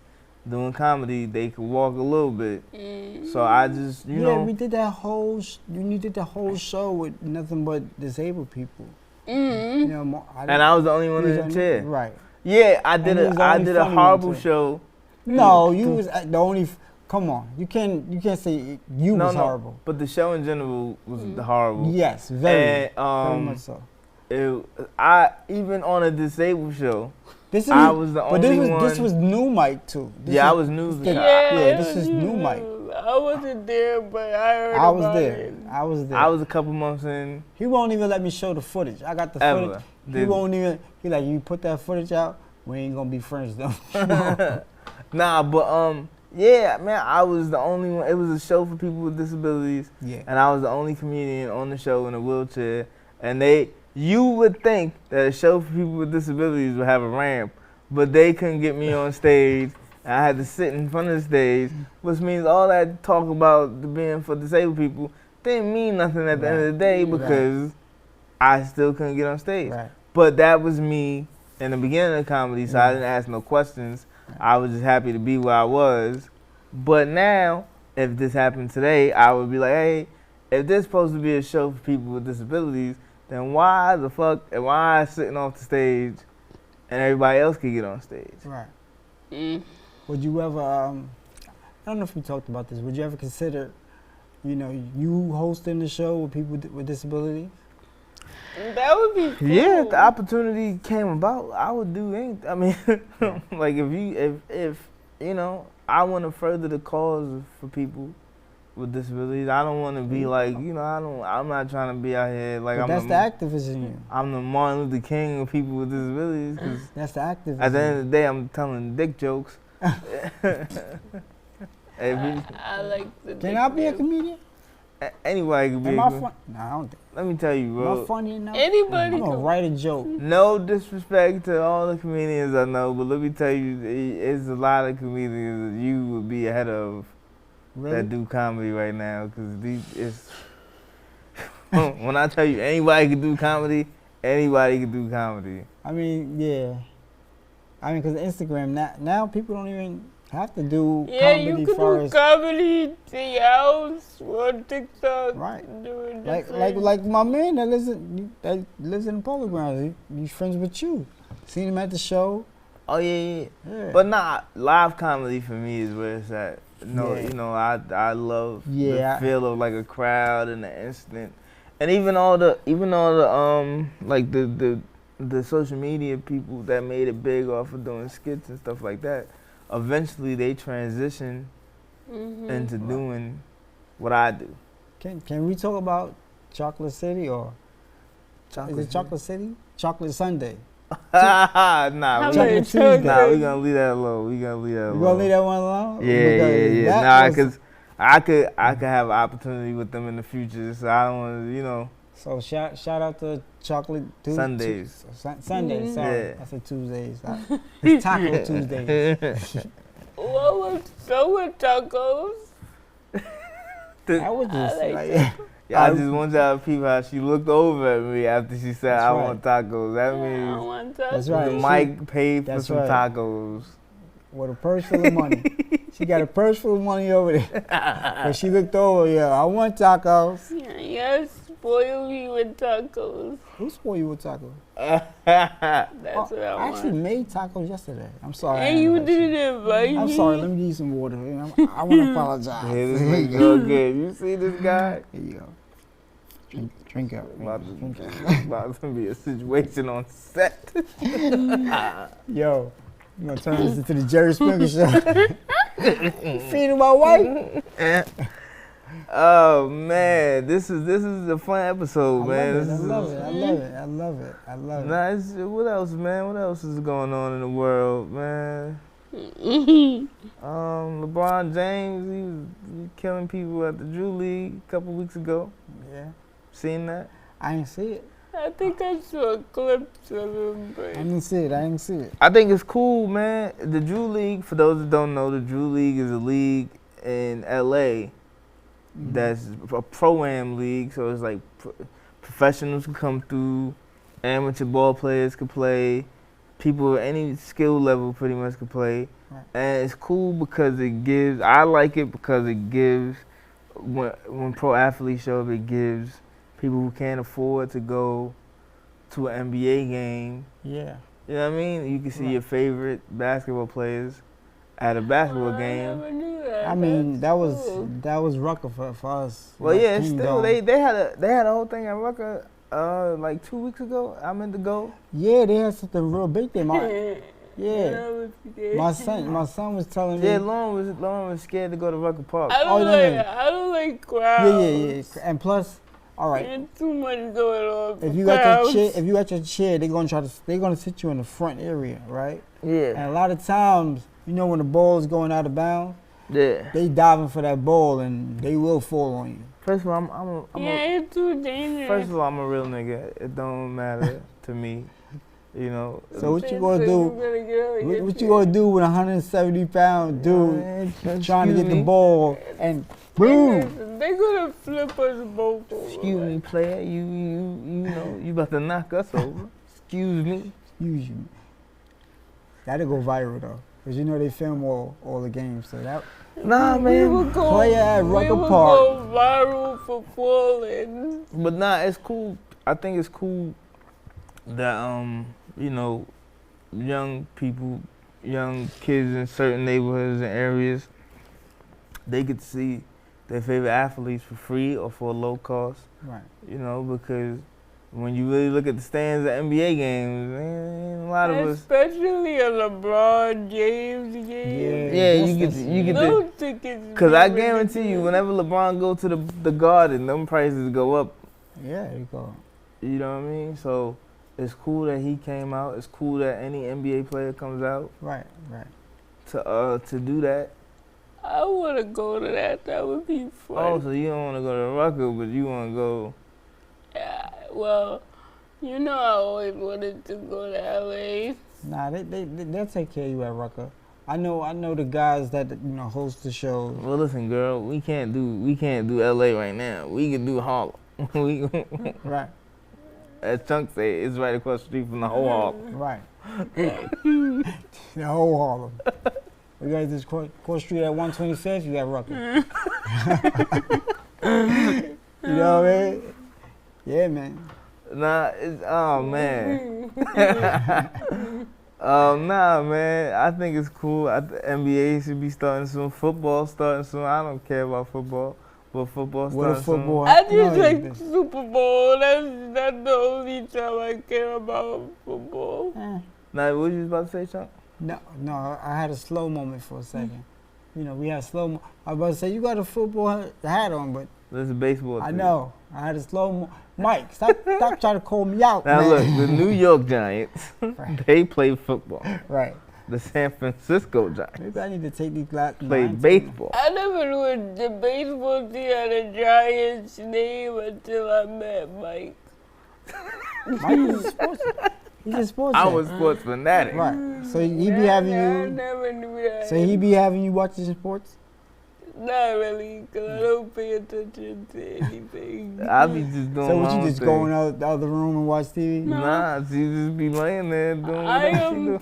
doing comedy, they can walk a little bit. So I just, we did that whole. You did the whole show with nothing but disabled people. Mm-hmm. And I was the only one in the chair. Right. Yeah, I did a horrible show. No, you was the only. Come on, you can't say you was horrible. But the show in general was horrible. Yes, very much so. Even on a disabled show, I was the only one. This was new mic too. I was new. This is new mic. I wasn't there, but I heard I was about there. it. I was there. I was a couple months in. He won't even let me show the footage. I got the footage. He won't even. He like, you put that footage out, we ain't gonna be friends though. Nah, but yeah, man, I was the only one. It was a show for people with disabilities. Yeah. And I was the only comedian on the show in a wheelchair. And you would think that a show for people with disabilities would have a ramp, but they couldn't get me on stage. And I had to sit in front of the stage, which means all that talk about the being for disabled people didn't mean nothing at the end of the day because I still couldn't get on stage. Right. But that was me in the beginning of comedy, so I didn't ask no questions. I was just happy to be where I was. But now, if this happened today, I would be like, hey, if this is supposed to be a show for people with disabilities, then why the fuck am I sitting off the stage and everybody else can get on stage? Right. Would you ever, I don't know if we talked about this, would you ever consider, you hosting the show with people with disabilities? That would be cool. Yeah, if the opportunity came about, I would do anything. I mean, like if I want to further the cause for people with disabilities. I don't want to be like, I'm not trying to be out here like but that's the activist in you. I'm the Martin Luther King of people with disabilities. 'Cause that's the activist. At the end of the day, I'm telling dick jokes. I like the Can I be a comedian? Anybody can be. Am I funny? No, I don't think. Let me tell you, bro. Am I funny enough? Anybody I'm gonna write a joke. No disrespect to all the comedians I know, but let me tell you, it's a lot of comedians that you would be ahead of that do comedy right now, because When I tell you anybody can do comedy, anybody can do comedy. I mean, yeah. I mean, because Instagram, now people don't even have to do Yeah, comedy you can far do as- comedy to your house on TikTok. Right. Doing Like my man that lives in the Polo Grounds. He's friends with you. Seen him at the show. Oh yeah. Yeah. But nah, live comedy for me is where it's at. No, Yeah. you know, I love Yeah. the feel of like a crowd and the instant, and even all the like the social media people that made it big off of doing skits and stuff like that. Eventually, they transition into doing what I do. Can we talk about Chocolate City or is it Chocolate City? Chocolate Sunday. Nah, How we many Tuesday. Nah, we gonna leave that alone. We gonna leave that alone. You gonna leave that one alone? Yeah. Because that Nah, was- cause I could have an opportunity with them in the future, so I don't want to, you know. So shout out to Chocolate Sundays. Sundays, sorry. Yeah. I said Tuesdays. It's Taco Tuesdays. What was so with tacos? I was just I like like, Yeah, I just want y'all to peep how she looked over at me after she said, That's I right. want tacos. That I means want tacos. That's right. Mike paid for That's some right. tacos. with a purse full of money. She got a purse full of money over there. But she looked over, yeah, I want tacos. Yeah, you gotta spoil me with tacos. Who spoiled you with tacos? That's what I I actually want. made tacos yesterday. I'm sorry. I And you invite didn't invite me. I'm sorry. Let me give you some water. I want to apologize. Here this Here you nigga go. again. You see this guy? Here you go. Drink up. About Drink up. to be a situation on set. Yo, you gonna turn this into the Jerry Springer show? Feeding my wife? Oh man, this is a fun episode, man. I This is- love it. I love it. I love it. I love it. Nah, what else, man? What else is going on in the world, man? LeBron James, he was killing people at the Drew League a couple weeks ago. Yeah. Seen that? I didn't see it. I think I saw clips of him, I but didn't see it. I didn't see it. I think it's cool, man. The Drew League, for those that don't know, the Drew League is a league in LA that's a pro-am league, so it's like professionals can come through, amateur ball players can play, people at any skill level pretty much can play. Right. And it's cool because it gives, I like it because it gives, when pro athletes show up, it gives people who can't afford to go to an NBA game. Yeah. You know what I mean? You can see Right. your favorite basketball players at a basketball I game. never knew that. I mean, That's cool. that was Rucker for us. Well, Like yeah, it's King still Dome. they had a whole thing at Rucker like 2 weeks ago. I meant to go. Yeah, they had something real big there. Yeah. That was good. My son was telling me. Yeah, Lauren was scared to go to Rucker Park. I Oh, don't no, like no. I don't like crowds. Yeah. And plus, all right, There's too much going on. if for you got crowds. your chair, they're gonna sit you in the front area, right? Yeah, And a lot of times, you know, when the ball is going out of bounds, yeah. they diving for that ball and they will fall on you. First of all, Yeah, it's too dangerous. first of all, I'm a real nigga. It don't matter to me, you know. So what you Then gonna you do? better get out of here. What you gonna do with a 170-pound dude trying to get the ball and boom? They're gonna flip us both over. Excuse me, player. You know you about to knock us over. Excuse me. Usually, that'll go viral though, cause you know they film all the games. So that Nah, We man. will go, Play at we Rucker will Park. go viral for falling. But nah, it's cool. I think it's cool that you know, young people, young kids in certain neighborhoods and areas, they get to see their favorite athletes for free or for a low cost. right. You know, because when you really look at the stands at NBA games, man, a lot of us. Especially a LeBron James game. Yeah, that's- you get that's- to, you get to. No tickets. Cause I be guarantee you, ridiculous. whenever LeBron go to the Garden, them prices go up. Yeah, there you go. You know what I mean? So it's cool that he came out. It's cool that any NBA player comes out Right. to do that. I want to go to that. That would be fun. Oh, so you don't want to go to Rucker, but you want to go. Yeah, well, you know I always wanted to go to LA. Nah, they'll take care of you at Rucker. I know the guys that host the shows. Well, listen, girl, we can't do LA right now. We can do Harlem. Right. As Chunk say, it's right across the street from the whole hall. Right. The whole Harlem. We got this Court Street at 125th, you got Rutgers. You know what I mean? Yeah, man. Nah, it's, oh man. Nah, man. I think it's cool. The NBA should be starting soon. Football starting soon. I don't care about football, but football What a starting football. I just No, like Super Bowl. That's the only time I care about football. Eh. Nah, what you was about to say, Chunk? No, I had a slow moment for a second. You know, we had slow. I was about to say you got a football hat on, but This is baseball. I team. know I had a slow. Mike, stop trying to call me out, Now man. look, the New York Giants, Right. they play football. Right. The San Francisco Giants Maybe I need to take these glasses. play baseball. I never knew the baseball team had a Giants name until I met Mike. Mike is a sports. He's a sports. I fan. was sports fanatic. Right. So he be having I you. never knew that. So he be having you watching sports. Not really, because I don't pay attention to anything. I be just doing So my what you own just thing. go in the other room and watch TV? Nah, she just be laying there doing I whatever she am, do.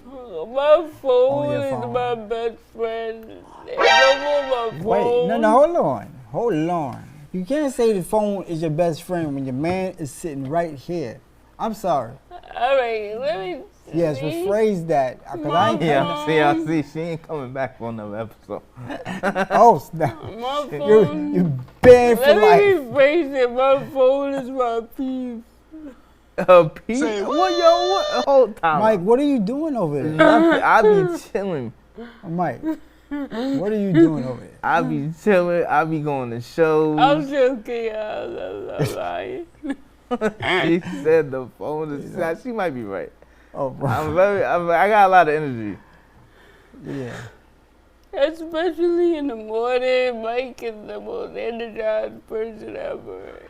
my phone On your is phone. my best friend. If I'm on my phone. Wait, no, hold on. You can't say the phone is your best friend when your man is sitting right here. I'm sorry. All right, let me Yes, see. rephrase that. Cause I ain't Yeah, see, she ain't coming back for another episode. Oh, snap. My You phone. banned for Let life. me rephrase it. My phone is my piece. Pete, Say what yo? What? Whole time. Mike, what are you doing over there? Nothing. I be chilling. Mike, what are you doing over there? I be chilling. I be going to shows. I'm joking. I'm lying. She said the phone is. She might be right. Oh, bro. I got a lot of energy. Yeah. Especially in the morning, Mike is the most energized person ever.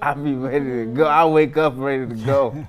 I be ready to go. I wake up ready to go.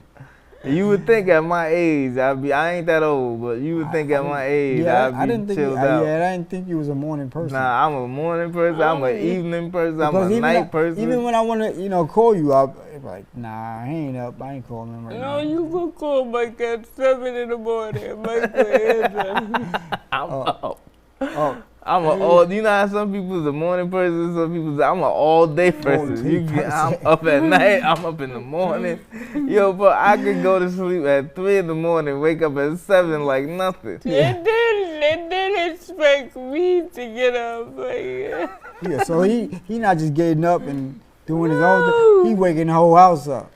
You would think at my age, I ain't that old, but you would think at my age, Yeah, I'd I didn't be think. chilled out. Yeah, I didn't think you was a morning person. Nah, I'm a morning person. I'm an evening person. I'm Because a even night person. Even when I want to, call you, I'll be like, nah, he ain't up. I ain't calling him right No, now. you can call Mike at 7 in the morning. Mike will answer. I'm up. Oh, I'm an all. You know how some people's a morning person, some people's I'm an all day person. I'm up at night. I'm up in the morning. Yo, but I could go to sleep at 3 in the morning, wake up at 7 like nothing. They didn't expect me to get up. Like, yeah. So he not just getting up and doing his own thing. He waking the whole house up.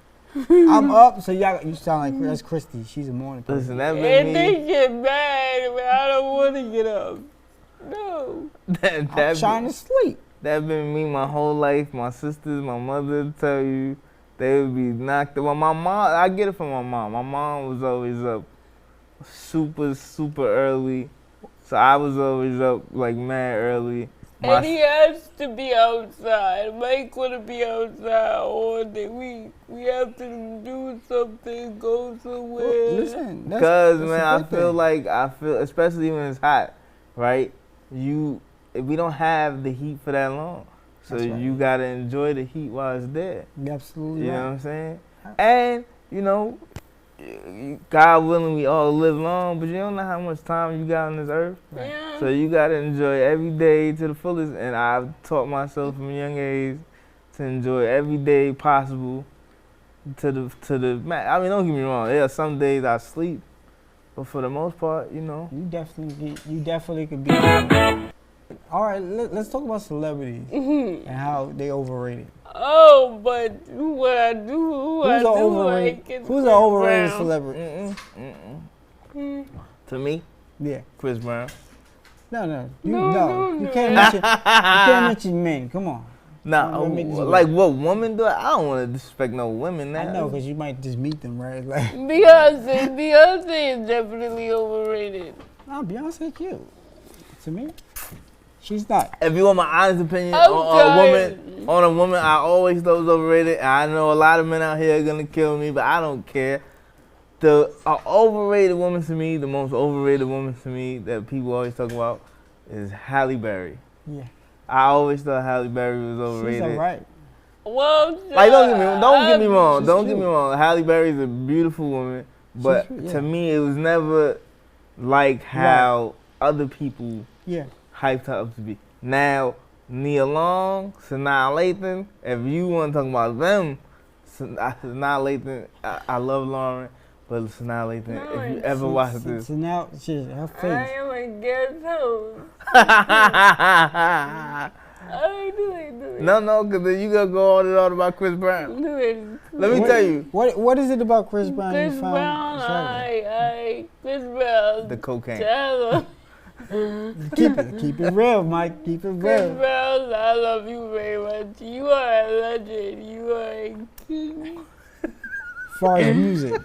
I'm up, so you sound like that's Christy. She's a morning person. Listen, that and been they me. get mad when I don't want to get up. No. I'm trying to sleep. That been me my whole life. My sisters, my mother tell you, they would be knocked up. Well, my mom, I get it from my mom. My mom was always up super early. So I was always up like mad early. And he has to be outside. Mike want to be outside all day. We have to do something, go somewhere. Well, listen, Because, that's man, a I good feel thing. like, especially when it's hot, right? We don't have the heat for that long. So That's right. you got to enjoy the heat while it's there. You're absolutely You know right. what I'm saying? And, God willing, we all live long, but you don't know how much time you got on this earth. Yeah. So you got to enjoy every day to the fullest. And I've taught myself from a young age to enjoy every day possible to the max. I mean, don't get me wrong. There are some days I sleep, but for the most part, You definitely could be. All right, let's talk about celebrities and how they overrated. Oh, but what I do, Who's an overrated Brown. celebrity? To me, Yeah. Chris Brown. No. No. You can't mention men. Come on. Nah, What makes you like what women do? I don't want to disrespect no women now. I know, because you might just meet them, right? Like, Beyonce is definitely overrated. no, Beyonce cute. To me, she's not. If you want my honest opinion I'm on a woman, I always thought was overrated. And I know a lot of men out here are gonna kill me, but I don't care. The overrated woman to me, the most overrated woman to me that people always talk about is Halle Berry. Yeah. I always thought Halle Berry was overrated. She's alright. Well, Like, don't get me wrong. She's Don't get cute. me wrong. Halle Berry's a beautiful woman, but She's cute, yeah. to me, it was never like how other people Yeah. hyped her up to be. Now, Nia Long, Sanaa Lathan, if you want to talk about them, Sanaa Lathan, I love Lauren, but Sanaa Lathan, No, if you ever watch this. So now she's her I face. am a guest host. I do it. No, because then you going to go on and on about Chris Brown. Do it. Let me tell you. What is it about Chris Brown Chris you found Brown, attractive? Chris Brown. The cocaine. Tell him. Keep it real, Mike. Keep it Chris real. Brown, I love you very much. You are a legend. You are a king. As far as music.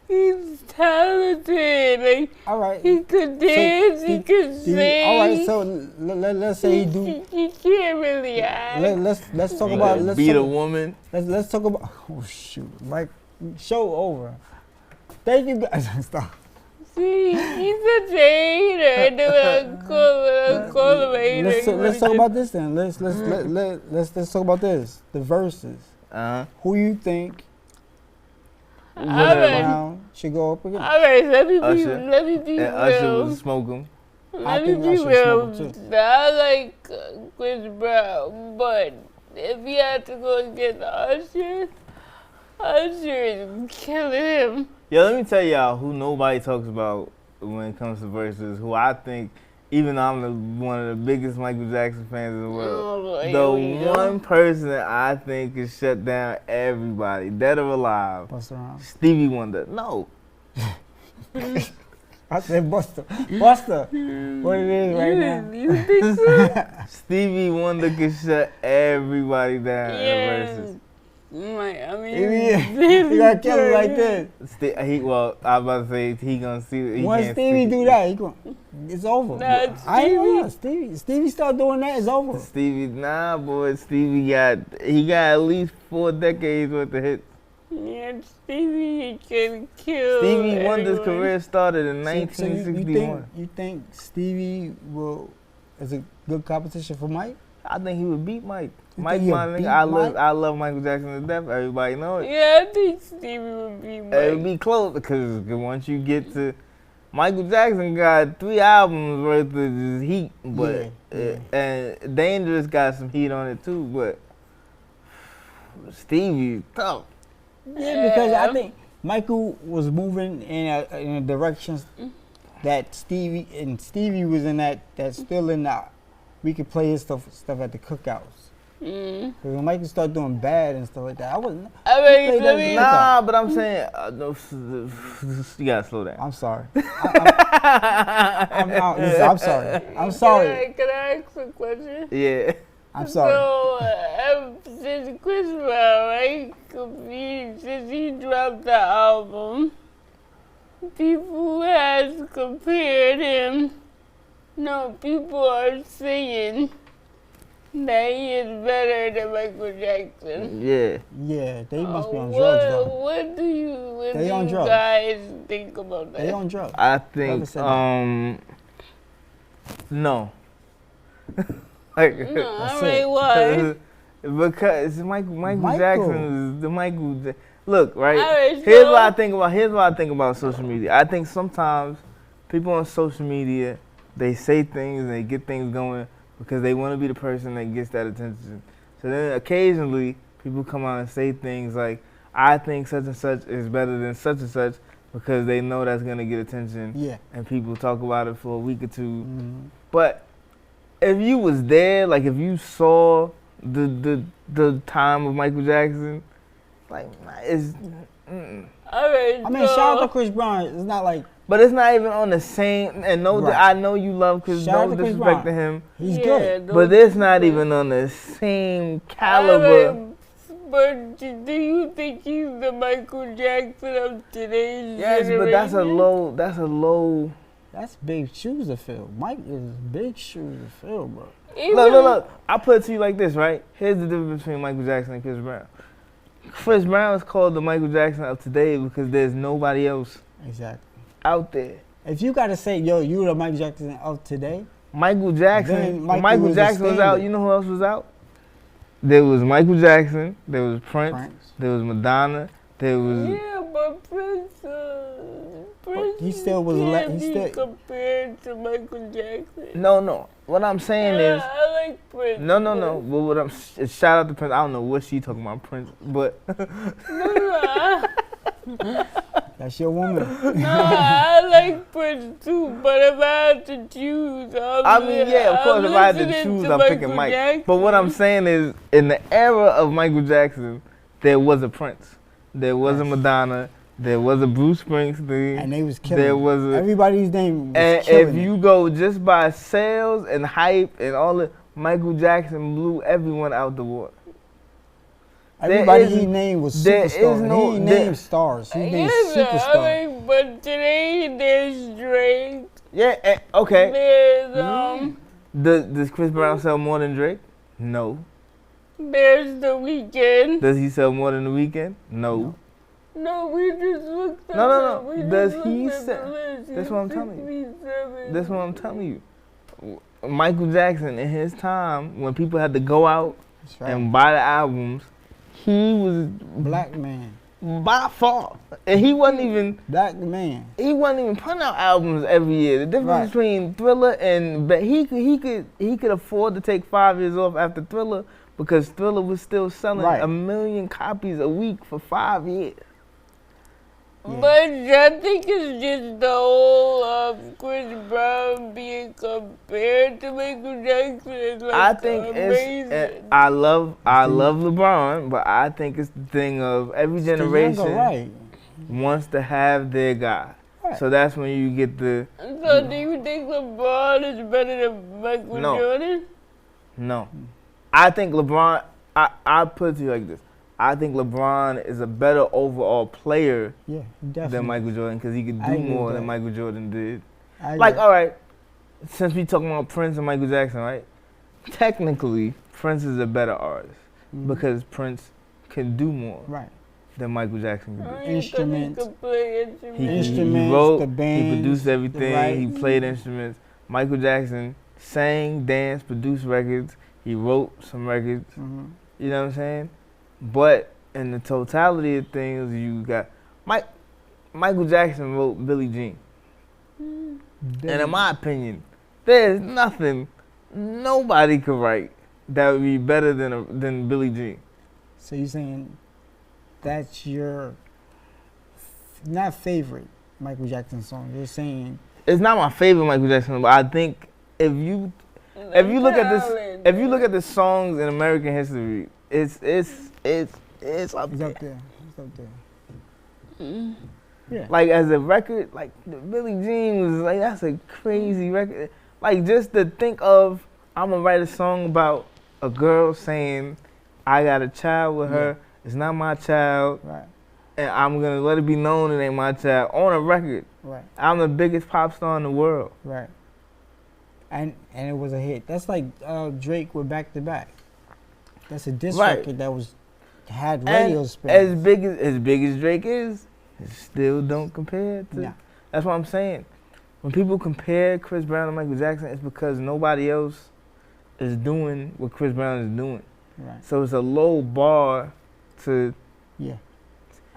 He's talented. Like, All right. he could dance. He could sing. All right. So let's say he do. He can't really act. Let's talk about. Let's Beat a talk, woman. let's talk about. Oh shoot! Like show over. Thank you guys. Stop. See, he's a hater. Call him a hater. Let's talk about this then. Let's talk about this. The verses. Who you think All right. Brown should go up against? All right, let me be And Usher real. was smoking. I Let me think be Usher real. smoked too. I like Chris Brown, but if he had to go against Usher, Usher is killing him. Yeah, let me tell y'all who nobody talks about when it comes to verses, who I think, even though I'm one of the biggest Michael Jackson fans in the world, Oh, the one person that I think can shut down everybody, dead or alive, Busta Rhymes. Stevie Wonder. No. I said Busta. Busta. What it is right now? You think so? Stevie Wonder can shut everybody down in verses. I mean, You gotta kill him like this. I was about to say he gonna see. He Once can't Stevie see. do that, it's over. Nah, I ain't gonna lie, Stevie start doing that, it's over. Stevie, nah, boy. Stevie got at least 4 decades worth of hits. Yeah, Stevie can kill. Stevie Wonder's everyone. career started in So 1961. you think Stevie is a good competition for Mike? I think he would beat Mike. You Mike, think he'll my nigga, beat I Mike? love Michael Jackson to death. Everybody know it. Yeah, I think Stevie would be It would Mike. be close because once you get to Michael Jackson got 3 albums worth of just heat, but Yeah. and Dangerous got some heat on it too. But Stevie tough. Yeah, because I think Michael was moving in a direction that Stevie was in that's still in that we could play his stuff at the cookouts. Because when Michael started doing bad and stuff like that, I wasn't. I Play mean, that let me. Nah. Nah, but I'm saying no, you gotta slow down. I'm sorry. I'm sorry. I'm sorry. Can I ask a question? Yeah. I'm sorry. So, since Chris Brown, right? Since he dropped the album, people has compared him. No, people are saying that he is better than Michael Jackson. Yeah. Yeah, they must be on drugs though. What do you They on drugs. guys think about that? They on drugs. I Whoever think said that. no. Like, No, That's all right, why? because Michael Michael. Jackson is the Michael. Look, right. Alright, Here's so- what I think about. Here's what I think about social media. I think sometimes people on social media they say things and they get things going because they want to be the person that gets that attention. So then occasionally people come out and say things like, "I think such and such is better than such and such," because they know that's gonna get attention. Yeah. And people talk about it for a week or two. Mhm. But if you was there, like if you saw the time of Michael Jackson, like it's. All right, I mean, shout out to Chris Brown. It's not like But it's not even on the same. And no, Right. I know you love Chris. Shout out No to Chris disrespect to Brown. him, he's Yeah, good. no but it's not disrespect. even on the same caliber. Alright, but do you think he's the Michael Jackson of today's Yes, generation? but that's a low. That's a low. That's big shoes to fill. Mike is big shoes to fill, bro. Look. I put it to you like this, right? Here's the difference between Michael Jackson and Chris Brown. Chris Brown is called the Michael Jackson of today because there's nobody else Exactly. out there. If you gotta say, yo, you the Mike Jackson of today, Michael Jackson. Then when Michael Michael was a Jackson was out. standard. You know who else was out? There was Michael Jackson. There was Prince. Prince. There was Madonna. There was. Yeah, but Prince He still was can't he be still compared to Michael Jackson. No. What I'm saying is. I like Prince. No. Well, what I'm shout out to Prince. I don't know what she talking about Prince, but. No, that's your woman. I like Prince too, but if I had to choose, I mean, yeah, of course, if I had to choose, I'm picking Mike. Jackson. But what I'm saying is, in the era of Michael Jackson, there was a Prince, there was a Madonna, there was a Bruce Springsteen, And they was killing. there was a. Everybody's name was And killing. if you go just by sales and hype and all the, Michael Jackson blew everyone out the water. Everybody is- he named was there is superstars. no- he there- named stars. He named Yes, I superstars. like, but today there's Drake. Yeah, okay. There's Does Chris Brown sell more than Drake? No. there's The Weeknd. Does he sell more than The Weeknd? No. No, we just looked at No. it. We just Does looked he at the say- list. that's what I'm telling you. 67. That's what I'm telling you. Michael Jackson, in his time, when people had to go out That's right. and buy the albums, he was Black man. by far, and he wasn't even putting out albums every year. The difference Right. between Thriller and but he could afford to take 5 years off after Thriller because Thriller was still selling Right. 1 million copies a week for 5 years. Yeah. But I think it's just the whole of Chris Brown being compared to Michael Jackson is like I think amazing. I love LeBron, but I think it's the thing of every It's the generation younger, right. wants to have their guy. Right. So that's when you get the So do you think LeBron is better than Michael No. Jordan? no. I think LeBron. I put it to you like this. I think LeBron is a better overall player Yeah, definitely. than Michael Jordan because he could I do agree with more that. than Michael Jordan did. I Like, agree. all right, since we talking about Prince and Michael Jackson, right? Technically, Prince is a better artist Mhm. because Prince can do more right. than Michael Jackson can do. Instruments. He could play instruments. He Instruments, wrote, the bands, he produced everything, right. he played instruments. Michael Jackson sang, danced, produced records. He wrote some records. Mhm. You know what I'm saying? But in the totality of things, you got Michael Jackson wrote Billie Jean. And in my opinion, there's nothing nobody could write that would be better than Billie Jean. So you're saying that's your not favorite Michael Jackson song? You're saying It's not my favorite Michael Jackson, but I think if you look at the songs in American history, it's up it's up there. there. It's up there. Mm. Yeah. Like as a record, like the Billie Jean was like that's a crazy record. Like just to think of, I'm gonna write a song about a girl saying, I got a child with her. It's not my child, Right. and I'm gonna let it be known it ain't my child on a record. Right. I'm the biggest pop star in the world. Right. And it was a hit. That's like Drake with Back to Back. That's a diss Right. record that had radio And spins. as big as Drake is, it still don't compare to. Nah. That's what I'm saying. When people compare Chris Brown and Michael Jackson, it's because nobody else is doing what Chris Brown is doing. Right. So it's a low bar to, Yeah.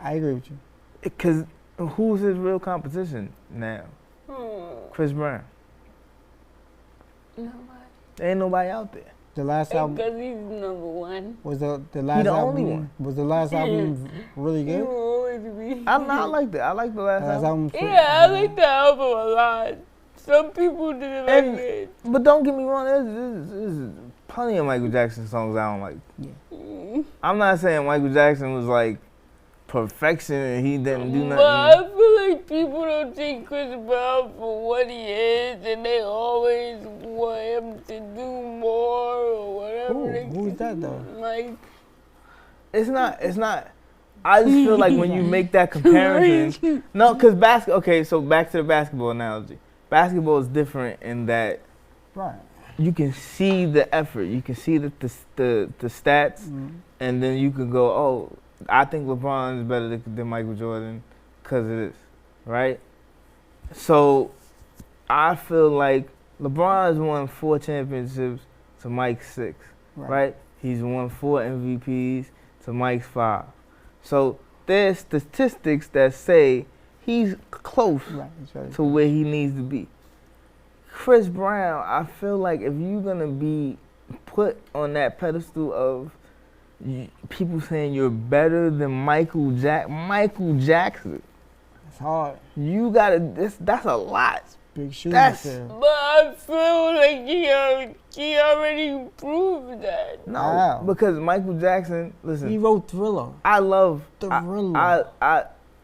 I agree with you. because who's his real competition now? Chris Brown. Nobody. There ain't nobody out there. The last album Because he's number one. was the last the album. only one. Was the last album really He good? will always be. I like that. I like the last Last album. album. Yeah, I like the album a lot. Some people didn't like And- it. But don't get me wrong, there's plenty of Michael Jackson songs I don't like. Mm. I'm not saying Michael Jackson was like perfection and he didn't do But I nothing. feel like people don't take Chris Brown for what he is, and they always want him to do more or whatever. they Who's can that do. though? Like, It's not. I just feel like when you make that comparison, no, because okay, so back to the basketball analogy. Basketball is different in that Right. you can see the effort, you can see the stats, Mhm. and then you can go, oh, I think LeBron is better than Michael Jordan because of this, right? So I feel like LeBron has won 4 championships to Mike's 6, right? He's won 4 MVPs to Mike's 5. So there's statistics that say he's close to where he needs to be. Chris Brown, I feel like if you're going to be put on that pedestal of people saying you're better than Michael Jackson, It's hard. you gotta. That's a lot. Big shoes That's- there. But I feel like he already proved that. No, Wow. because Michael Jackson. He Listen, wrote Thriller. I love. Thriller.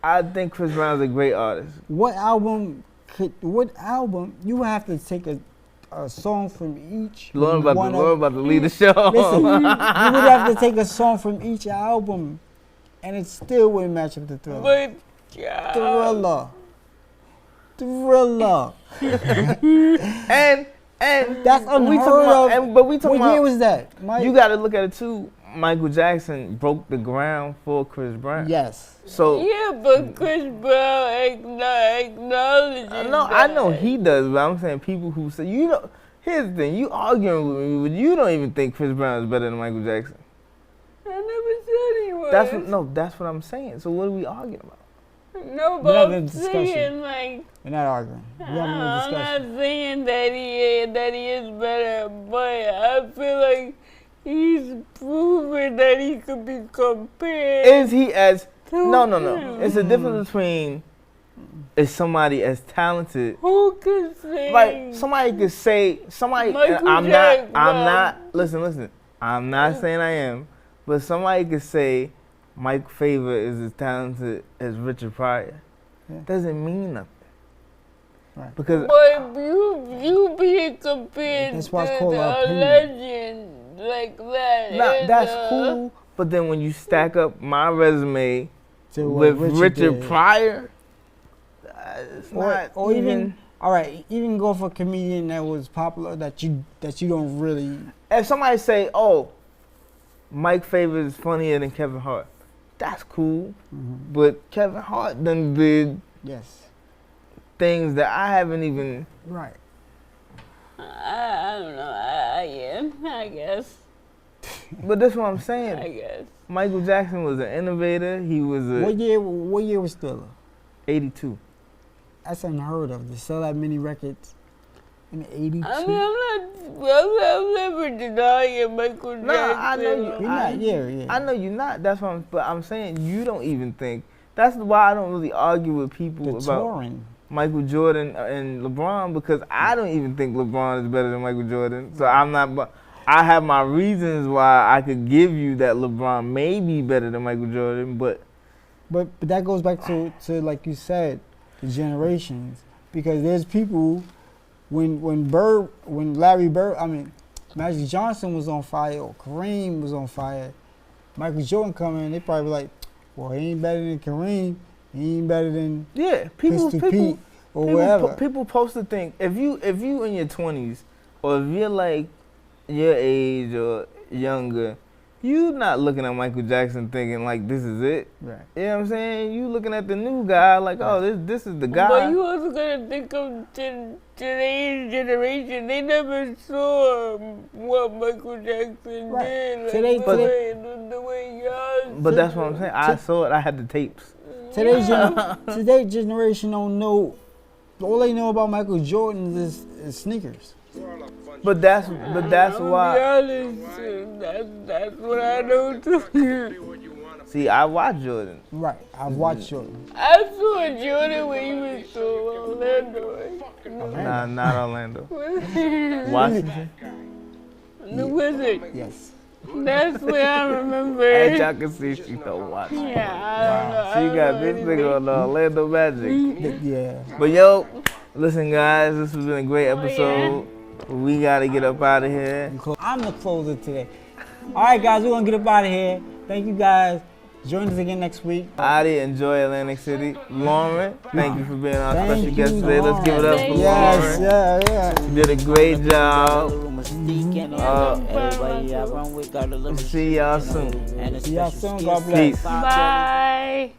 I think Chris Brown's a great artist. What album you would have to take a song from each Lauren about one to lead the show. Listen, you would have to take a song from each album, and it still wouldn't match up to Thriller. But God. Thriller. and That's unheard of. but we talking What year about. was that? Mike? You got to look at it too. Michael Jackson broke the ground for Chris Brown. Yes. So Yeah, but Chris Brown acknowledges no, that. I know he does, but I'm saying people who say you know. Here's the thing: you arguing with me, but you don't even think Chris Brown is better than Michael Jackson. I never said he was. That's what I'm saying. So what are we arguing about? No, We're but having a I'm discussion. saying like We're not arguing. We're having a I'm discussion. not saying that he is better, but I feel like he's proven that he could be compared. Is he as to no? him. It's a difference between is somebody as talented. Who could say? Like somebody could say somebody. Michael I'm Jackson. not. Listen. I'm not saying I am, but somebody could say Mike Favor is as talented as Richard Pryor. Yeah. Doesn't mean nothing. Right. Because But you being compared That's why it's to called a opinion. legend like that. nah, that's cool. But then when you stack up my resume To what with Richard did. Pryor, it's Or, not or even all right, even go for a comedian that was popular that you don't really. If somebody say, "Oh, Mike Favor is funnier than Kevin Hart," that's cool. But Kevin Hart done did Yes. things that I haven't even. Right. I don't know. I guess. But that's what I'm I saying. guess. Michael Jackson was an innovator. He was What a year was Thriller? 82. That's unheard of to sell that many records in '82. I mean, I'm never denying Michael Jackson. No, I know you. You're not. Yeah. I know you're not. That's what but I'm saying you don't even think. That's why I don't really argue with people The about touring. Michael Jordan and LeBron because I don't even think LeBron is better than Michael Jordan. So I'm not. I have my reasons why I could give you that LeBron may be better than Michael Jordan, but But that goes back to like you said, the generations. Because there's people when Larry Bird, Magic Johnson was on fire or Kareem was on fire, Michael Jordan come in, they probably be like, well, he ain't better than Kareem, he ain't better than yeah, people Pete or whatever. People supposed to think if you in your 20s or if you're like your age or younger, you not looking at Michael Jackson thinking like this is it. Right. You know what I'm saying? You looking at the new guy like, oh, this is the guy. But you also gotta think of today's generation. They never saw what Michael Jackson Right. did. Like Today- the way y'all. But that's what I'm saying. I saw it. I had the tapes. Today's generation don't know. All they know about Michael Jordan is sneakers. But that's I'll why. be honest, that's what I know too. See, I watch Jordan. Right. I've watched Jordan. I saw Jordan when he was so Orlando. Nah, not Orlando. Washington. The Wizard. Yes. That's where I remember. As y'all can see, she don't watch. Yeah, I She don't got know this anything. nigga on the Orlando Magic. Yeah. But yo, listen guys, this has been a great episode. We gotta get up out of here. I'm the closer today. All right, guys, we're gonna get up out of here. Thank you, guys. Join us again next week. Adi, enjoy Atlantic City. Lauren, thank you for being our Thank special you, guest today. Let's give it up for Lauren. Yes, Lauren. yeah. You did a great job. Everybody I run with got a little See y'all soon. and a See y'all special soon. skill God bless. Peace. Bye.